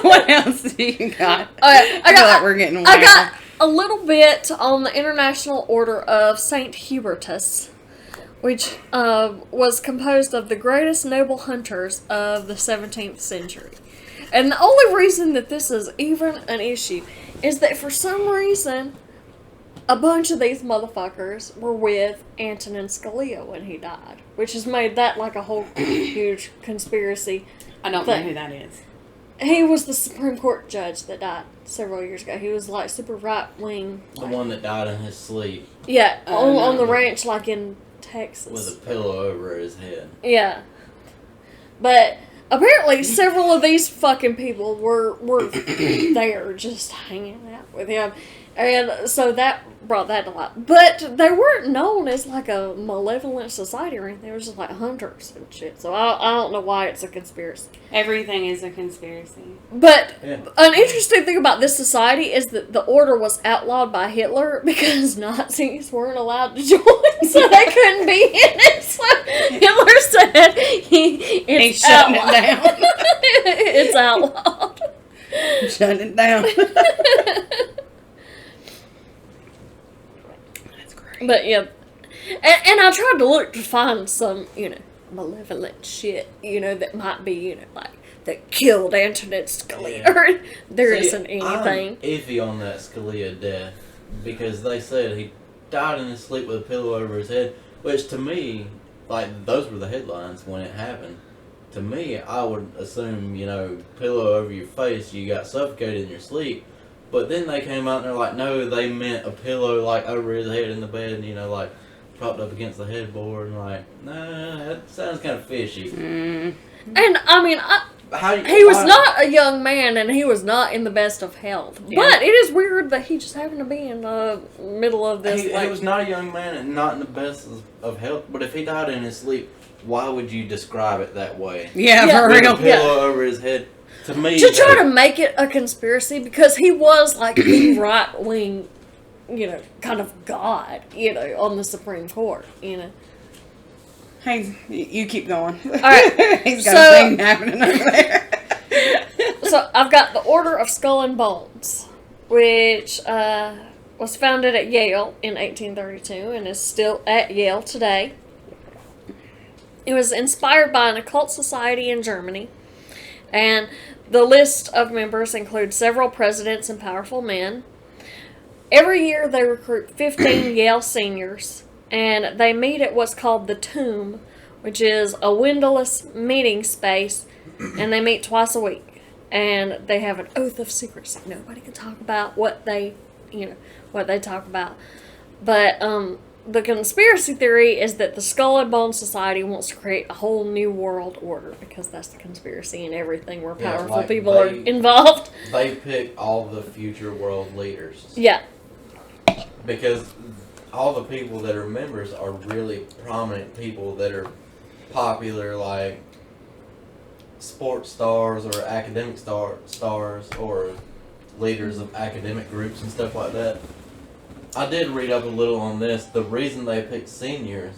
Speaker 1: What else do you got?
Speaker 3: I
Speaker 1: feel
Speaker 3: got.
Speaker 1: like we're getting
Speaker 3: I
Speaker 1: wild.
Speaker 3: got a little bit on the International Order of Saint Hubertus, which was composed of the greatest noble hunters of the 17th century. And the only reason that this is even an issue is that for some reason, a bunch of these motherfuckers were with Antonin Scalia when he died, which has made that like a whole huge conspiracy.
Speaker 1: I don't know who that is.
Speaker 3: He was the Supreme Court judge that died several years ago. He was like super right wing.
Speaker 2: the one that died in his sleep
Speaker 3: Yeah, on the
Speaker 1: no.
Speaker 3: ranch, like in Texas.
Speaker 2: with a pillow over his head.
Speaker 3: Yeah. But apparently several of these fucking people were there just hanging out with him. And so that brought that to light. But they weren't known as like a malevolent society or anything. They were just like hunters and shit. So I don't know why it's a conspiracy.
Speaker 1: Everything is a conspiracy.
Speaker 3: But
Speaker 2: Yeah.
Speaker 3: an interesting thing about this society is that the order was outlawed by Hitler because Nazis weren't allowed to join, so they couldn't be in it. So Hitler said it's
Speaker 1: He's shutting it
Speaker 3: outlawed.
Speaker 1: down.
Speaker 3: It's outlawed.
Speaker 1: Shutting it down. That's great.
Speaker 3: But yeah, and I tried to look to find some, malevolent shit, that might be, like, that killed Antonin Scalia.
Speaker 2: Yeah.
Speaker 3: There
Speaker 2: See,
Speaker 3: isn't anything.
Speaker 2: I'm iffy on that Scalia death because they said he died in his sleep with a pillow over his head, which to me, like, those were the headlines when it happened. To me, I would assume, pillow over your face, you got suffocated in your sleep. But then they came out and they're like, no, they meant a pillow like over his head in the bed, and, you know, like propped up against the headboard, and like, nah, that sounds kind of fishy.
Speaker 1: Mm.
Speaker 3: And I mean, he was not a young man, and he was not in the best of health.
Speaker 1: Yeah.
Speaker 3: But it is weird that he just happened to be in the middle of this.
Speaker 2: He was not a young man and not in the best of health. But if he died in his sleep, why would you describe it that way?
Speaker 1: Yeah,
Speaker 3: Yeah.
Speaker 1: for
Speaker 2: With a
Speaker 1: real.
Speaker 2: pillow over his head. To me,
Speaker 3: to try to make it a conspiracy, because he was like the right wing, you know, kind of god, you know, on the Supreme Court, you know.
Speaker 1: Hey, you keep going. All
Speaker 3: right,
Speaker 1: He's got
Speaker 3: so-
Speaker 1: a thing happening over there.
Speaker 3: So I've got the Order of Skull and Bones, which was founded at Yale in 1832 and is still at Yale today. It was inspired by an occult society in Germany, and the list of members includes several presidents and powerful men. Every year they recruit 15 Yale seniors, and they meet at what's called the Tomb, which is a windowless meeting space, and they meet twice a week. And they have an oath of secrecy. Nobody can talk about what they talk about. But the conspiracy theory is that the Skull and Bones Society wants to create a whole new world order, because that's the conspiracy and everything where
Speaker 2: Yeah,
Speaker 3: powerful
Speaker 2: like
Speaker 3: people are involved.
Speaker 2: They pick all the future world leaders.
Speaker 3: Yeah.
Speaker 2: Because all the people that are members are really prominent people that are popular, like sports stars or academic stars or leaders of academic groups and stuff like that. I did read up a little on this. The reason they pick seniors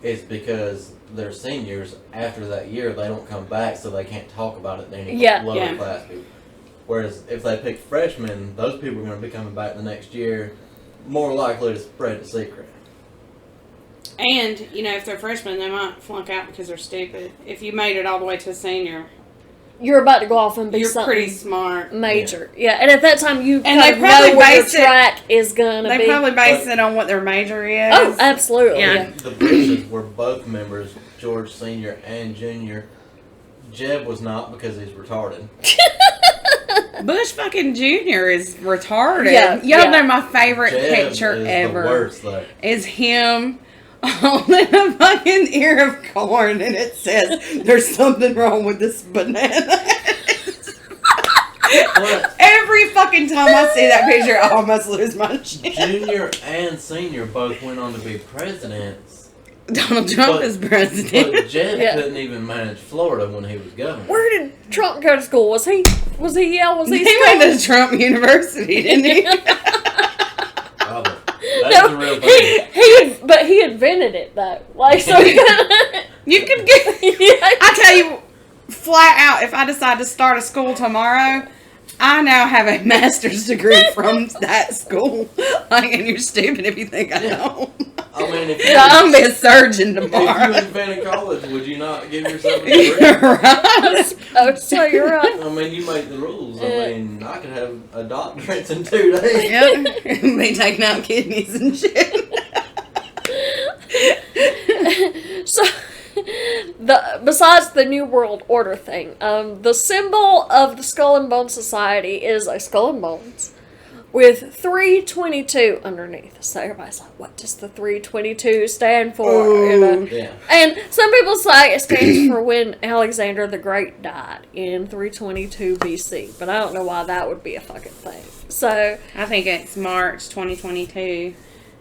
Speaker 2: is because they're seniors. After that year, they don't come back, so they can't talk about it to any lower
Speaker 1: Yeah.
Speaker 2: class people. Whereas if they pick freshmen, those people are going to be coming back the next year, more likely to spread the secret.
Speaker 1: And, you know, if they're freshmen, they might flunk out because they're stupid. If you made it all the way to a senior,
Speaker 3: You're about to go off and be
Speaker 1: you're
Speaker 3: something
Speaker 1: pretty smart.
Speaker 3: major. Yeah. And at that time, you
Speaker 1: And
Speaker 3: kind
Speaker 1: they
Speaker 3: of
Speaker 1: probably
Speaker 3: know what your
Speaker 1: base it-
Speaker 3: track is going to be.
Speaker 1: They probably base it on what their major is.
Speaker 3: Oh, absolutely.
Speaker 1: Yeah.
Speaker 3: Yeah.
Speaker 2: The Bushes were both members, George Sr. and Jr. Jeb was not because he's retarded.
Speaker 1: Bush fucking Jr. is retarded.
Speaker 3: Yeah,
Speaker 1: Y'all
Speaker 3: yeah.
Speaker 1: know my favorite
Speaker 2: Jeb
Speaker 1: picture
Speaker 2: is
Speaker 1: ever
Speaker 2: the worst, though.
Speaker 1: is him holding a fucking ear of corn, and it says there's something wrong with this banana. Every fucking time I see that picture, I almost lose my shit.
Speaker 2: Junior and Senior both went on to be presidents,
Speaker 1: Donald Trump
Speaker 2: But-
Speaker 1: is president.
Speaker 2: but Jeb
Speaker 3: Yeah.
Speaker 2: couldn't even manage Florida when he was governor.
Speaker 3: Where did Trump go to school? Was he Yale? Was he
Speaker 1: He went to Trump University, didn't he?
Speaker 2: Probably. That's the real thing.
Speaker 3: But he invented it though. Like so, he
Speaker 1: You could get.
Speaker 3: yeah.
Speaker 1: I tell you, flat out, if I decide to start a school tomorrow, I now have a master's degree from that school. Like, and you're stupid if you think I don't.
Speaker 2: I mean, if
Speaker 1: I'm gonna be a surgeon
Speaker 2: if you
Speaker 1: tomorrow.
Speaker 2: invented college, would you not give yourself a degree?
Speaker 1: Right?
Speaker 3: Oh, so you're right.
Speaker 2: I mean, you make the rules. I mean, I could have a doctorate in 2 days.
Speaker 1: Yep. Be taking out kidneys and shit.
Speaker 3: So, besides the New World Order thing, the symbol of the Skull and Bones Society is a skull and bones with 322 underneath. So everybody's like, what does the 322 stand for? You know?
Speaker 2: Yeah.
Speaker 3: And some people say it stands for when Alexander the Great died in 322 BC, but I don't know why that would be a fucking thing. So
Speaker 1: I think it's March 2022,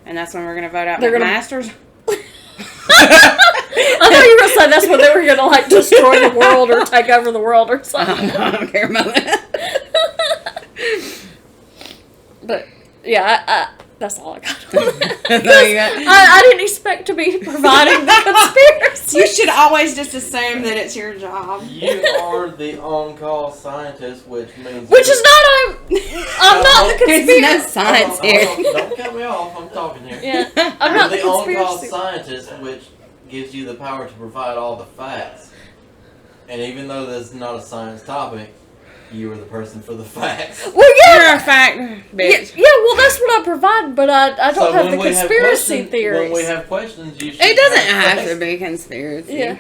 Speaker 1: and that's when we're gonna vote out
Speaker 3: They're
Speaker 1: the
Speaker 3: gonna-
Speaker 1: masters.
Speaker 3: I thought you were gonna say that's when they were gonna like destroy the world or take over the world or something.
Speaker 1: I don't care about that.
Speaker 3: But yeah, that's all I got on that.
Speaker 1: No, you got-
Speaker 3: I didn't expect to be providing the conspiracy.
Speaker 1: You should always just assume that it's your job.
Speaker 2: You are the on-call scientist, which means...
Speaker 3: Which is not I'm not the
Speaker 1: There's
Speaker 3: conspiracy.
Speaker 1: no science here.
Speaker 2: Don't cut me off. I'm talking here.
Speaker 3: Yeah, I'm not the
Speaker 2: You're the on-call
Speaker 3: conspiracy.
Speaker 2: scientist, which gives you the power to provide all the facts. And even though this is not a science topic, you are the person for the facts.
Speaker 3: Well, yeah.
Speaker 1: You're a fact,
Speaker 3: Yeah,
Speaker 1: bitch.
Speaker 3: well, that's what I provide, but I don't have the
Speaker 2: when we have
Speaker 3: conspiracy
Speaker 2: questions-
Speaker 3: theories.
Speaker 2: When we have questions, you should
Speaker 1: It doesn't
Speaker 2: have
Speaker 1: have
Speaker 2: facts.
Speaker 1: to be conspiracy.
Speaker 3: Yeah.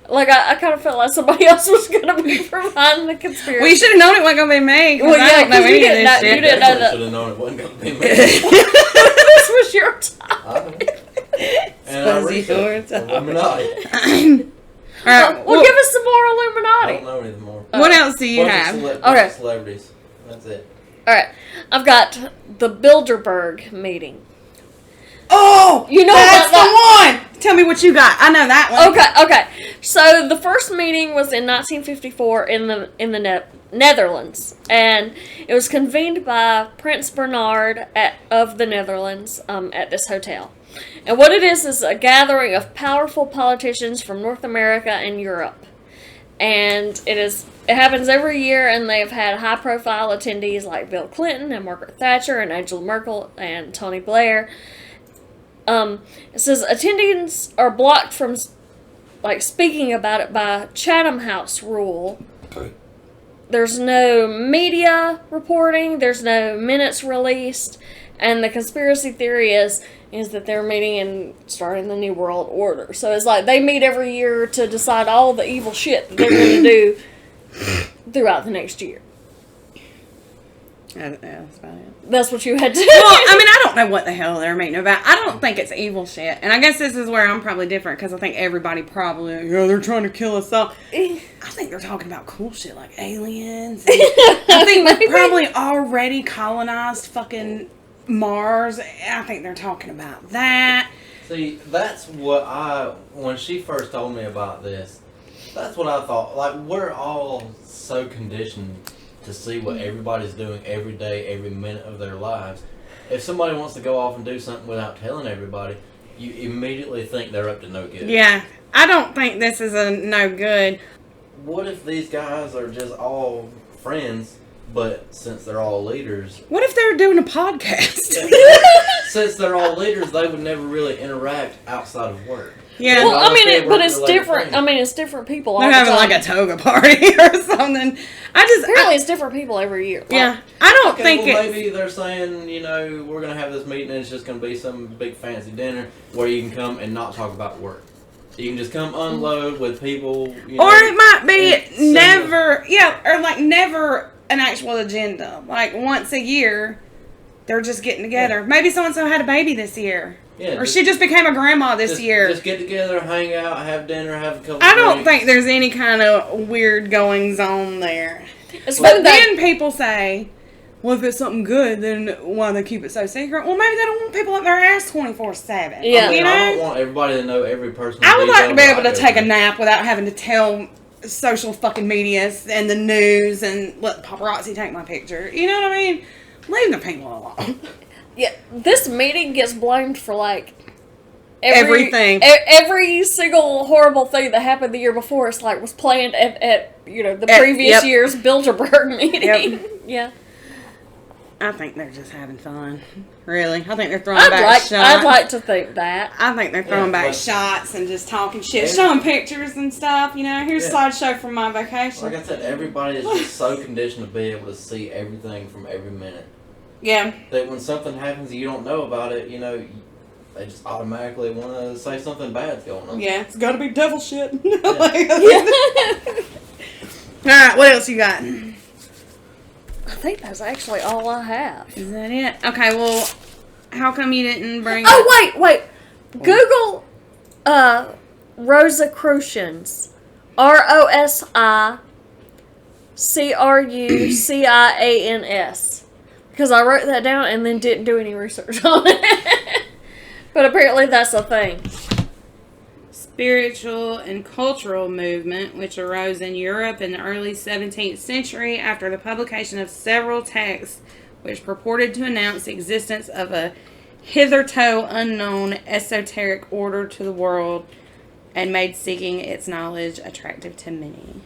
Speaker 3: Like, I kind of felt like somebody else was going to be providing the conspiracy.
Speaker 1: We should have known it wasn't gonna be me. 'Cause
Speaker 3: Well,
Speaker 1: I
Speaker 3: yeah,
Speaker 1: don't know
Speaker 3: 'cause you
Speaker 1: any of
Speaker 3: didn't
Speaker 1: this
Speaker 3: know-
Speaker 1: shit.
Speaker 3: you didn't know that.
Speaker 2: Should have known it wasn't going to be me.
Speaker 3: This was your time.
Speaker 2: I know. And I
Speaker 1: Suppose you
Speaker 2: researched
Speaker 1: were.
Speaker 2: Illuminati.
Speaker 1: All right.
Speaker 3: Well, give us some more
Speaker 2: I
Speaker 3: Illuminati.
Speaker 2: don't know anymore.
Speaker 1: what else do you
Speaker 2: Bunch of
Speaker 1: have?
Speaker 2: bunch of
Speaker 3: Okay.
Speaker 2: celebrities. That's it.
Speaker 3: All right. I've got the Bilderberg meeting.
Speaker 1: Oh,
Speaker 3: You know
Speaker 1: that's
Speaker 3: about that?
Speaker 1: the one. Tell me what you got. I know that one.
Speaker 3: Okay. So the first meeting was in 1954 in the Netherlands, and it was convened by Prince Bernhard of the Netherlands at this hotel. And what it is a gathering of powerful politicians from North America and Europe. And it happens every year, and they've had high-profile attendees like Bill Clinton and Margaret Thatcher and Angela Merkel and Tony Blair. It says attendees are blocked from speaking about it by Chatham House rule. There's no media reporting. There's no minutes released, and the conspiracy theory is that they're meeting and starting the New World Order. So it's like they meet every year to decide all the evil shit that they're going to do throughout the next year.
Speaker 1: Yeah, that's about it.
Speaker 3: That's what you had to.
Speaker 1: Well, I mean, I don't know what the hell they're meeting about. I don't think it's evil shit. And I guess this is where I'm probably different, because I think everybody probably, they're trying to kill us all. I think they're talking about cool shit like aliens. I think they've probably already colonized fucking Mars. I think they're talking about that.
Speaker 2: See, that's what when she first told me about this, that's what I thought. Like, we're all so conditioned to see what everybody's doing every day, every minute of their lives. If somebody wants to go off and do something without telling everybody, you immediately think they're up to no good.
Speaker 1: Yeah. I don't think this is a no good.
Speaker 2: What if these guys are just all friends, but since they're all leaders,
Speaker 1: What if they're doing a podcast?
Speaker 2: since they're all leaders, they would never really interact outside of work.
Speaker 1: Yeah.
Speaker 3: Well, I mean,
Speaker 2: They
Speaker 3: but
Speaker 2: work
Speaker 3: it's
Speaker 2: related
Speaker 3: different.
Speaker 2: things.
Speaker 3: I mean, it's different people all
Speaker 1: They're
Speaker 3: the
Speaker 1: having
Speaker 3: time.
Speaker 1: like a toga party or something.
Speaker 3: Apparently, it's different people every year. Like,
Speaker 1: Yeah. I don't
Speaker 2: Okay,
Speaker 1: think
Speaker 2: well,
Speaker 1: it's...
Speaker 2: maybe they're saying, we're going to have this meeting and it's just going to be some big fancy dinner where you can come and not talk about work. You can just come unload with people,
Speaker 1: Or it might be
Speaker 2: and
Speaker 1: never, never an actual agenda. Like once a year, they're just getting together.
Speaker 2: Yeah.
Speaker 1: Maybe so-and-so had a baby this year.
Speaker 2: Yeah,
Speaker 1: Or she just became a grandma this year.
Speaker 2: Just get together, hang out, have dinner, have a couple
Speaker 1: I don't
Speaker 2: drinks.
Speaker 1: think there's any kind of weird goings on there.
Speaker 3: It's
Speaker 1: But
Speaker 3: funny that
Speaker 1: then people say, well, if it's something good, then why they keep it so secret? Well, maybe they don't want people up their ass 24/7.
Speaker 3: Yeah.
Speaker 1: You
Speaker 2: I don't
Speaker 1: know?
Speaker 2: want everybody to know every person.
Speaker 1: I would like to be able to take a nap without having to tell social fucking media and the news and let paparazzi take my picture. You know what I mean? Leave the people alone.
Speaker 3: this meeting gets blamed for
Speaker 1: Everything.
Speaker 3: Every single horrible thing that happened the year before. It's was planned at the previous
Speaker 1: yep.
Speaker 3: year's Bilderberg meeting.
Speaker 1: Yep.
Speaker 3: Yeah.
Speaker 1: I think they're just having fun. Really. I think they're throwing back shots.
Speaker 3: I'd like to think that.
Speaker 1: I think they're throwing back
Speaker 2: like-
Speaker 1: shots and just talking shit,
Speaker 2: Yeah.
Speaker 1: showing pictures and stuff. Here's a
Speaker 2: Yeah.
Speaker 1: slideshow from my vacation.
Speaker 2: Like I said, everybody is just so conditioned to be able to see everything from every minute
Speaker 1: Yeah.
Speaker 2: that when something happens and you don't know about it, they just automatically want to say something bad's going on.
Speaker 1: Yeah, it's gotta be devil shit.
Speaker 3: Yeah.
Speaker 1: Alright, what else you got?
Speaker 3: I think that's actually all I have.
Speaker 1: Is that it? Okay, well, how come you didn't bring
Speaker 3: Oh, wait. Google Rosicrucians. ROSICRUCIANS. Because I wrote that down and then didn't do any research on it. But apparently that's a thing.
Speaker 1: spiritual and cultural movement which arose in Europe in the early 17th century after the publication of several texts which purported to announce the existence of a hitherto unknown esoteric order to the world and made seeking its knowledge attractive to many.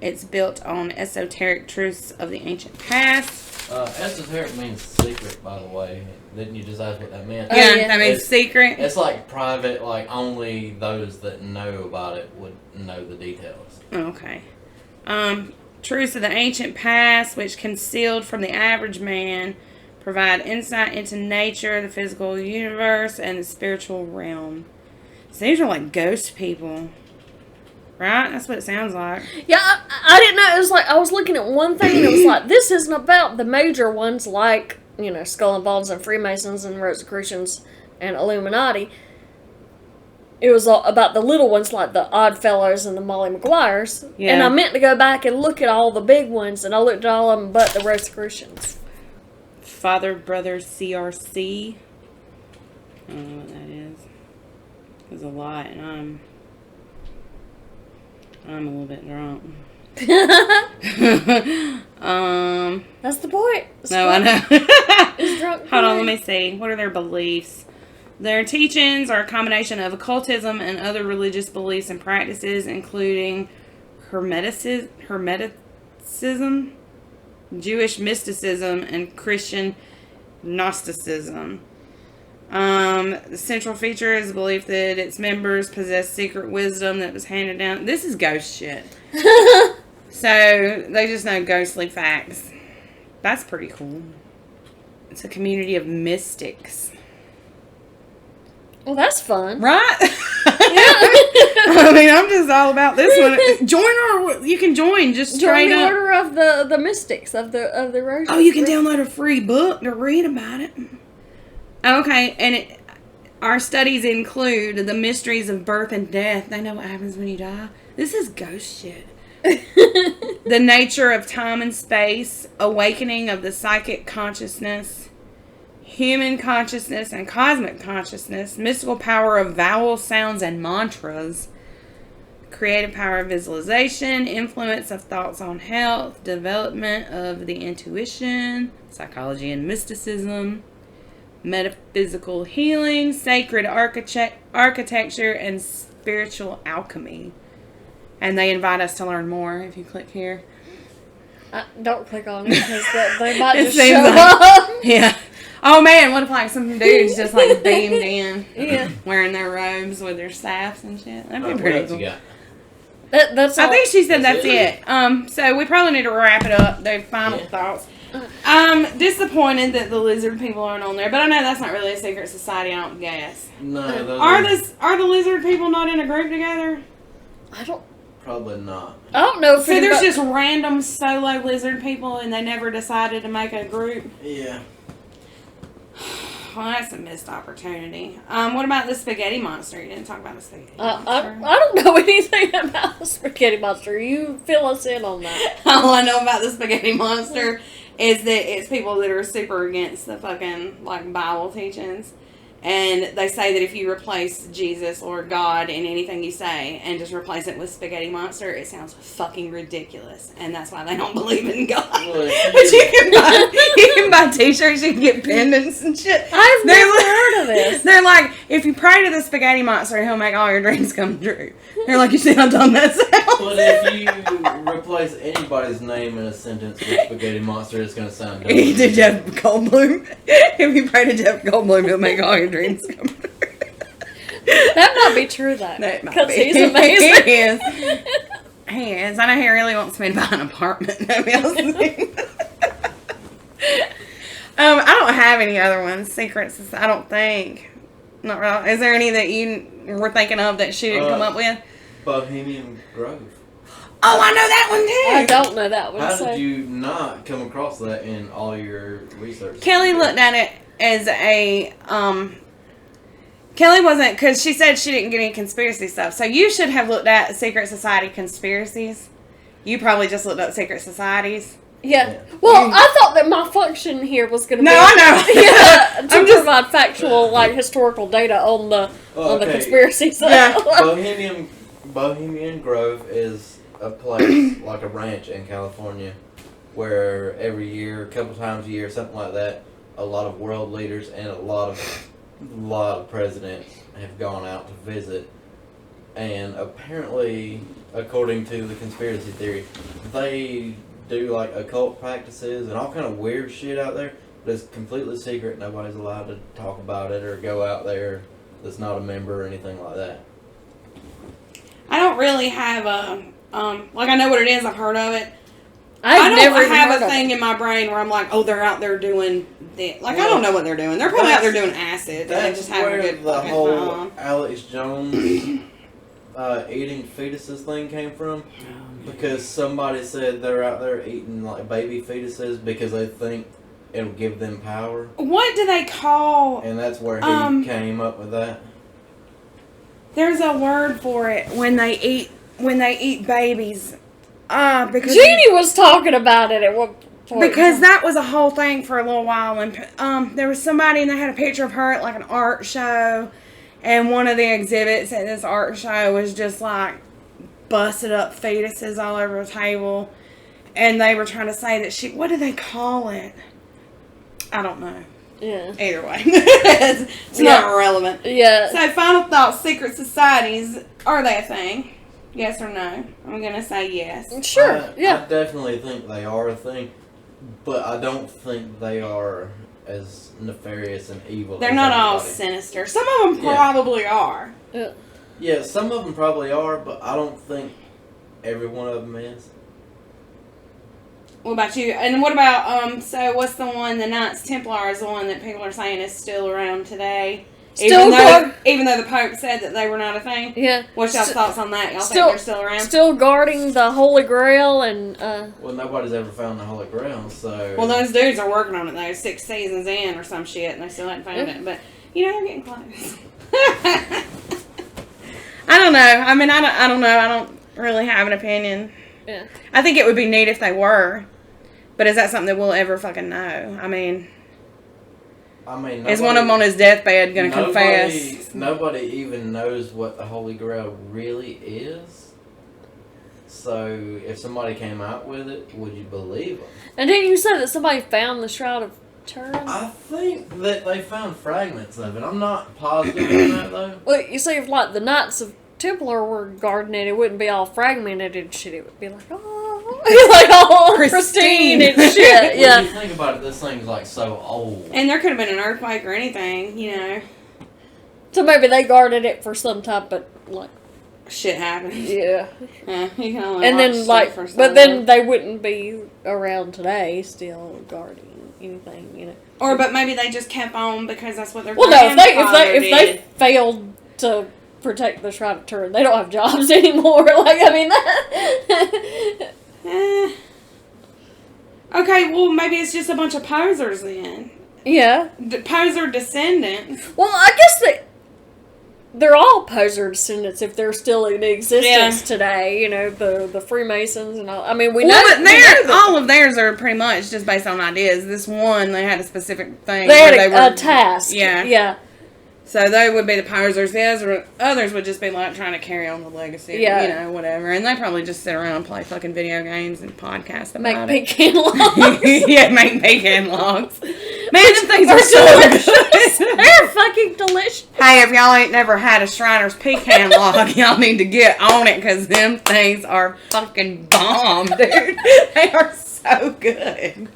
Speaker 1: It's built on esoteric truths of the ancient past.
Speaker 2: Esoteric means secret, by the way. Didn't you just ask what that meant?
Speaker 3: Oh,
Speaker 1: Yeah,
Speaker 3: yeah.
Speaker 1: that means
Speaker 2: It's-
Speaker 1: secret.
Speaker 2: It's like private, like only those that know about it would know the details.
Speaker 1: Okay. Truths of the ancient past, which concealed from the average man, provide insight into nature, the physical universe, and the spiritual realm. So these are like ghost people. Right? That's what it sounds like.
Speaker 3: Yeah, I didn't know. It was like I was looking at one thing and it was like, this isn't about the major ones like, Skull and Bones and Freemasons and Rosicrucians and Illuminati. It was all about the little ones like the Oddfellows and the Molly Maguires.
Speaker 1: Yeah.
Speaker 3: And I meant to go back and look at all the big ones, and I looked at all of them but the Rosicrucians.
Speaker 1: Father Brother CRC. I don't know what that is. There's a lot, and I'm a little bit drunk.
Speaker 3: That's the point.
Speaker 1: No, I know.
Speaker 3: It's drunk.
Speaker 1: Hold on, let me see. What are their beliefs? Their teachings are a combination of occultism and other religious beliefs and practices, including Hermeticism, Jewish mysticism, and Christian Gnosticism. The central feature is the belief that its members possess secret wisdom that was handed down. This is ghost shit. So, they just know ghostly facts. That's pretty cool. It's a community of mystics.
Speaker 3: Well, that's fun.
Speaker 1: Right? I mean, I'm just all about this one. You can join just straight
Speaker 3: Join the
Speaker 1: up.
Speaker 3: Order of the Mystics of the Rosicrucians.
Speaker 1: Oh, you can download a free book to read about it. Okay, and our studies include the mysteries of birth and death. They know what happens when you die. This is ghost shit. The nature of time and space, awakening of the psychic consciousness, human consciousness and cosmic consciousness, mystical power of vowel sounds and mantras, creative power of visualization, influence of thoughts on health, development of the intuition, psychology and mysticism, metaphysical healing, sacred architecture, and spiritual alchemy. And they invite us to learn more if you click here.
Speaker 3: Don't click on it because they might
Speaker 1: It
Speaker 3: just
Speaker 1: seems
Speaker 3: show
Speaker 1: like-
Speaker 3: up.
Speaker 1: Yeah. Oh man, what if like some dudes just like beamed in,
Speaker 3: Yeah.
Speaker 1: wearing their robes with their staffs and shit? That'd be
Speaker 2: What
Speaker 1: pretty
Speaker 2: else
Speaker 1: cool.
Speaker 2: you got?
Speaker 3: That's all.
Speaker 1: I think she said that's
Speaker 2: That's
Speaker 1: it. So we probably need to wrap it up. Their final
Speaker 2: Yeah.
Speaker 1: thoughts. Disappointed that the lizard people aren't on there, but I know that's not really a secret society. I don't guess.
Speaker 2: No, those
Speaker 1: Are the lizard people not in a group together?
Speaker 3: I don't
Speaker 2: probably not.
Speaker 3: know if
Speaker 1: So there's
Speaker 3: anybody-
Speaker 1: just random solo lizard people, and they never decided to make a group.
Speaker 2: Yeah.
Speaker 1: Well, that's a missed opportunity. What about the spaghetti monster? You didn't talk about the spaghetti
Speaker 3: I
Speaker 1: monster.
Speaker 3: don't know anything about the spaghetti monster. You fill us in on that.
Speaker 1: All I know about the spaghetti monster is that it's people that are super against the fucking like Bible teachings. And they say that if you replace Jesus or God in anything you say and just replace it with spaghetti monster, it sounds fucking ridiculous. And that's why they don't believe in God.
Speaker 2: Well,
Speaker 1: But you can buy t-shirts, you can get pendants and shit.
Speaker 3: I've
Speaker 1: They're
Speaker 3: never
Speaker 1: like-
Speaker 3: heard of this.
Speaker 1: They're like, if you pray to the spaghetti monster, he'll make all your dreams come true. They're like, you see how dumb that sounds?
Speaker 2: But if you replace anybody's name in a sentence with spaghetti monster, it's gonna sound dumb.
Speaker 1: To Jeff Goldblum. If you pray to Jeff Goldblum, he'll make all your dreams come true.
Speaker 3: That might be true though.
Speaker 1: That might
Speaker 3: Because
Speaker 1: be.
Speaker 3: he's amazing.
Speaker 1: He is. He is. I know he really wants me to buy an apartment. Nobody else is. I don't have any other ones. Secrets, I don't think. Not really. Is there any that you were thinking of that she didn't come up with?
Speaker 2: Bohemian Grove.
Speaker 1: Oh, I know that one too.
Speaker 3: I don't know that one.
Speaker 2: How
Speaker 3: so.
Speaker 2: did you not come across that in all your research?
Speaker 1: Kelly looked at it as a, Kelly wasn't, because she said she didn't get any conspiracy stuff. So you should have looked at Secret Society conspiracies. You probably just looked up secret societies.
Speaker 3: Yeah. Well, I thought that my function here was going to
Speaker 1: No,
Speaker 3: be
Speaker 1: I know.
Speaker 3: yeah, to
Speaker 1: I'm just-
Speaker 3: provide factual, like historical data on the
Speaker 2: Okay.
Speaker 3: conspiracy side.
Speaker 1: Yeah.
Speaker 2: Bohemian Grove is a place like a ranch in California, where every year, a couple times a year, something like that, a lot of world leaders and a lot of presidents have gone out to visit. And apparently, according to the conspiracy theory, they do like occult practices and all kind of weird shit out there, but it's completely secret. Nobody's allowed to talk about it or go out there that's not a member or anything like that.
Speaker 1: I don't really have a, like I know what it is, I've heard of it.
Speaker 3: I've
Speaker 1: I don't
Speaker 3: never even
Speaker 1: have
Speaker 3: heard
Speaker 1: a
Speaker 3: of
Speaker 1: thing
Speaker 3: it.
Speaker 1: in my brain where I'm like, oh, they're out there doing this. Like, I don't know what they're doing. They're probably out there doing acid and
Speaker 2: That's
Speaker 1: just having a
Speaker 2: where
Speaker 1: good
Speaker 2: the
Speaker 1: fucking
Speaker 2: whole
Speaker 1: time.
Speaker 2: Alex Jones eating fetuses thing came from? Because somebody said they're out there eating like baby fetuses because they think it'll give them power,
Speaker 1: What do they call?
Speaker 2: and that's where he came up with that.
Speaker 1: There's a word for it when they eat babies. Because
Speaker 3: Jeannie was talking about it at one point.
Speaker 1: because that was a whole thing for a little while, and there was somebody and they had a picture of her at like an art show, and one of the exhibits at this art show was just like busted up fetuses all over the table, and they were trying to say that what do they call it? I don't know.
Speaker 3: Yeah.
Speaker 1: Either way, it's not relevant.
Speaker 3: Yeah.
Speaker 1: So, final thoughts: secret societies, are they a thing? Yes or no? I'm gonna say yes.
Speaker 3: Sure.
Speaker 2: I definitely think they are a thing, but I don't think they are as nefarious and evil.
Speaker 1: They're
Speaker 2: as
Speaker 1: not all
Speaker 2: everybody.
Speaker 1: sinister. Some of them probably are.
Speaker 3: Yeah.
Speaker 2: Yeah, some of them probably are, but I don't think every one of them is.
Speaker 1: What about you? And what about so what's the one? The Knights Templar is the one that people are saying is still around today. Even though the Pope said that they were not a thing.
Speaker 3: Yeah.
Speaker 1: What's y'all's thoughts on that? Y'all think they're still around?
Speaker 3: Still guarding the Holy Grail and
Speaker 2: Well, nobody's ever found the Holy Grail, so.
Speaker 1: Well, those dudes are working on it though. 6 seasons in or some shit, and they still haven't found it. But you know, they're getting close. I don't know. I mean, I don't know. I don't really have an opinion.
Speaker 3: yeah.
Speaker 1: I think it would be neat if they were, but is that something that we'll ever fucking know? I mean, is one of them on his deathbed going to confess?
Speaker 2: Nobody even knows what the Holy Grail really is. So, if somebody came out with it, would you believe them?
Speaker 3: And didn't you say that somebody found the Shroud of Turin?
Speaker 2: I think that they found fragments of it. I'm not positive on that, though.
Speaker 3: Well, you see, if like the Knights of Templar were guarding it, it wouldn't be all fragmented and shit. It would be like, like all pristine and shit.
Speaker 2: When
Speaker 3: Yeah.
Speaker 2: you think about it, this thing's like so old.
Speaker 1: And there could have been an earthquake or anything, you know.
Speaker 3: So maybe they guarded it for some type of like.
Speaker 1: Shit happens.
Speaker 3: Yeah.
Speaker 1: Yeah, you can only
Speaker 3: And
Speaker 1: watch
Speaker 3: then
Speaker 1: stuff
Speaker 3: like,
Speaker 1: for so
Speaker 3: but then
Speaker 1: long.
Speaker 3: they wouldn't be around today, still guarding anything, you know.
Speaker 1: Or but maybe they just kept on because that's what their
Speaker 3: Well, no, if they
Speaker 1: did.
Speaker 3: failed to protect the Shroud of Turin, they don't have jobs anymore. Like, I mean, that.
Speaker 1: Okay, well maybe it's just a bunch of posers then.
Speaker 3: Yeah.
Speaker 1: Poser descendants.
Speaker 3: Well, I guess they're all poser descendants if they're still in existence today. You know, the Freemasons and all. I mean, we know.
Speaker 1: Well, but
Speaker 3: that
Speaker 1: all of theirs are pretty much just based on ideas. This one, they had a specific thing.
Speaker 3: they had
Speaker 1: where
Speaker 3: a task.
Speaker 1: Yeah.
Speaker 3: Yeah.
Speaker 1: So they would be the posers. The others would just be like trying to carry on the legacy.
Speaker 3: Yeah.
Speaker 1: You know, whatever. And they probably just sit around and play fucking video games and podcast about
Speaker 3: Make
Speaker 1: it.
Speaker 3: pecan logs.
Speaker 1: Yeah, make pecan logs. Man, them things are so good.
Speaker 3: They're fucking delicious.
Speaker 1: Hey, if y'all ain't never had a Shriner's pecan log, y'all need to get on it because them things are fucking bomb, dude. They are so good.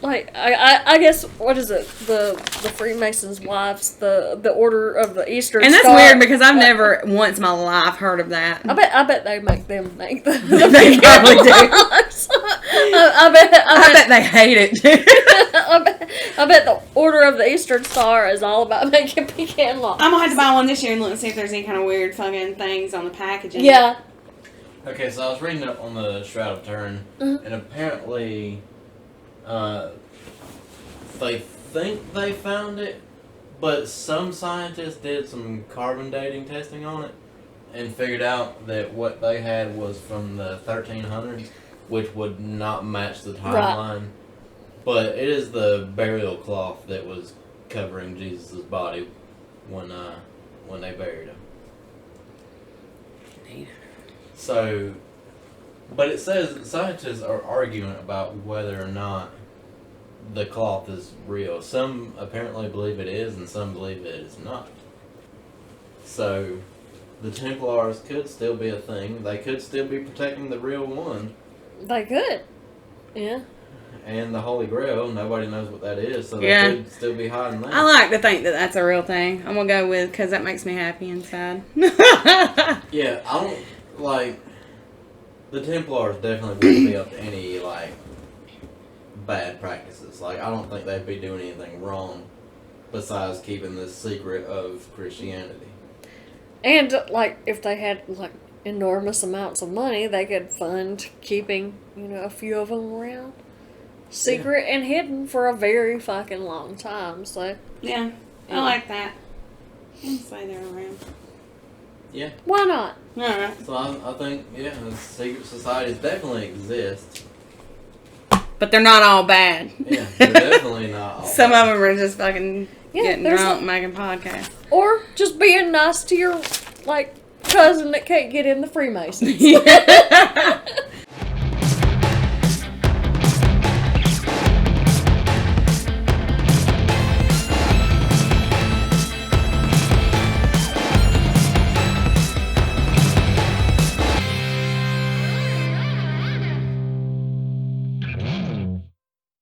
Speaker 3: Like I guess what is it the Freemasons' wives the Order of the Eastern
Speaker 1: And that's
Speaker 3: Star.
Speaker 1: weird because I've never once in my life heard of that.
Speaker 3: I bet they make them make the
Speaker 1: They probably do.
Speaker 3: I
Speaker 1: bet they hate it.
Speaker 3: I bet the Order of the Eastern Star is all about making pecan logs.
Speaker 1: I'm gonna have to buy one this year and look and see if there's any kind of weird fucking things on the packaging.
Speaker 3: Yeah.
Speaker 2: Okay, so I was reading up on the Shroud of Turin, and apparently, they think they found it, but some scientists did some carbon dating testing on it, and figured out that what they had was from the 1300s, which would not match the timeline. But it is the burial cloth that was covering Jesus' body when they buried him. So, but it says scientists are arguing about whether or not the cloth is real. Some apparently believe it is, and some believe it is not. So, the Templars could still be a thing. They could still be protecting the real one.
Speaker 3: They could. Yeah.
Speaker 2: And the Holy Grail, nobody knows what that is, so they
Speaker 1: Yeah.
Speaker 2: could still be hiding that.
Speaker 1: I like to think that that's a real thing. I'm gonna go with because that makes me happy inside.
Speaker 2: Yeah, I don't, like, the Templars definitely wouldn't be up to any, like, bad practices. Like, I don't think they'd be doing anything wrong besides keeping the secret of Christianity.
Speaker 3: And, like, if they had, like, enormous amounts of money, they could fund keeping, a few of them around. Secret and hidden for a very fucking long time, so.
Speaker 1: Yeah, I like that. I'll say they're around.
Speaker 2: Yeah.
Speaker 3: Why not?
Speaker 1: Alright.
Speaker 2: So I think, the secret societies definitely exist.
Speaker 1: But they're not all bad.
Speaker 2: Yeah, they're definitely not all
Speaker 1: Some
Speaker 2: bad.
Speaker 1: of them are just fucking getting
Speaker 3: there's
Speaker 1: drunk, making podcasts.
Speaker 3: Or just being nice to your, like, cousin that can't get in the Freemasons.
Speaker 1: Yeah.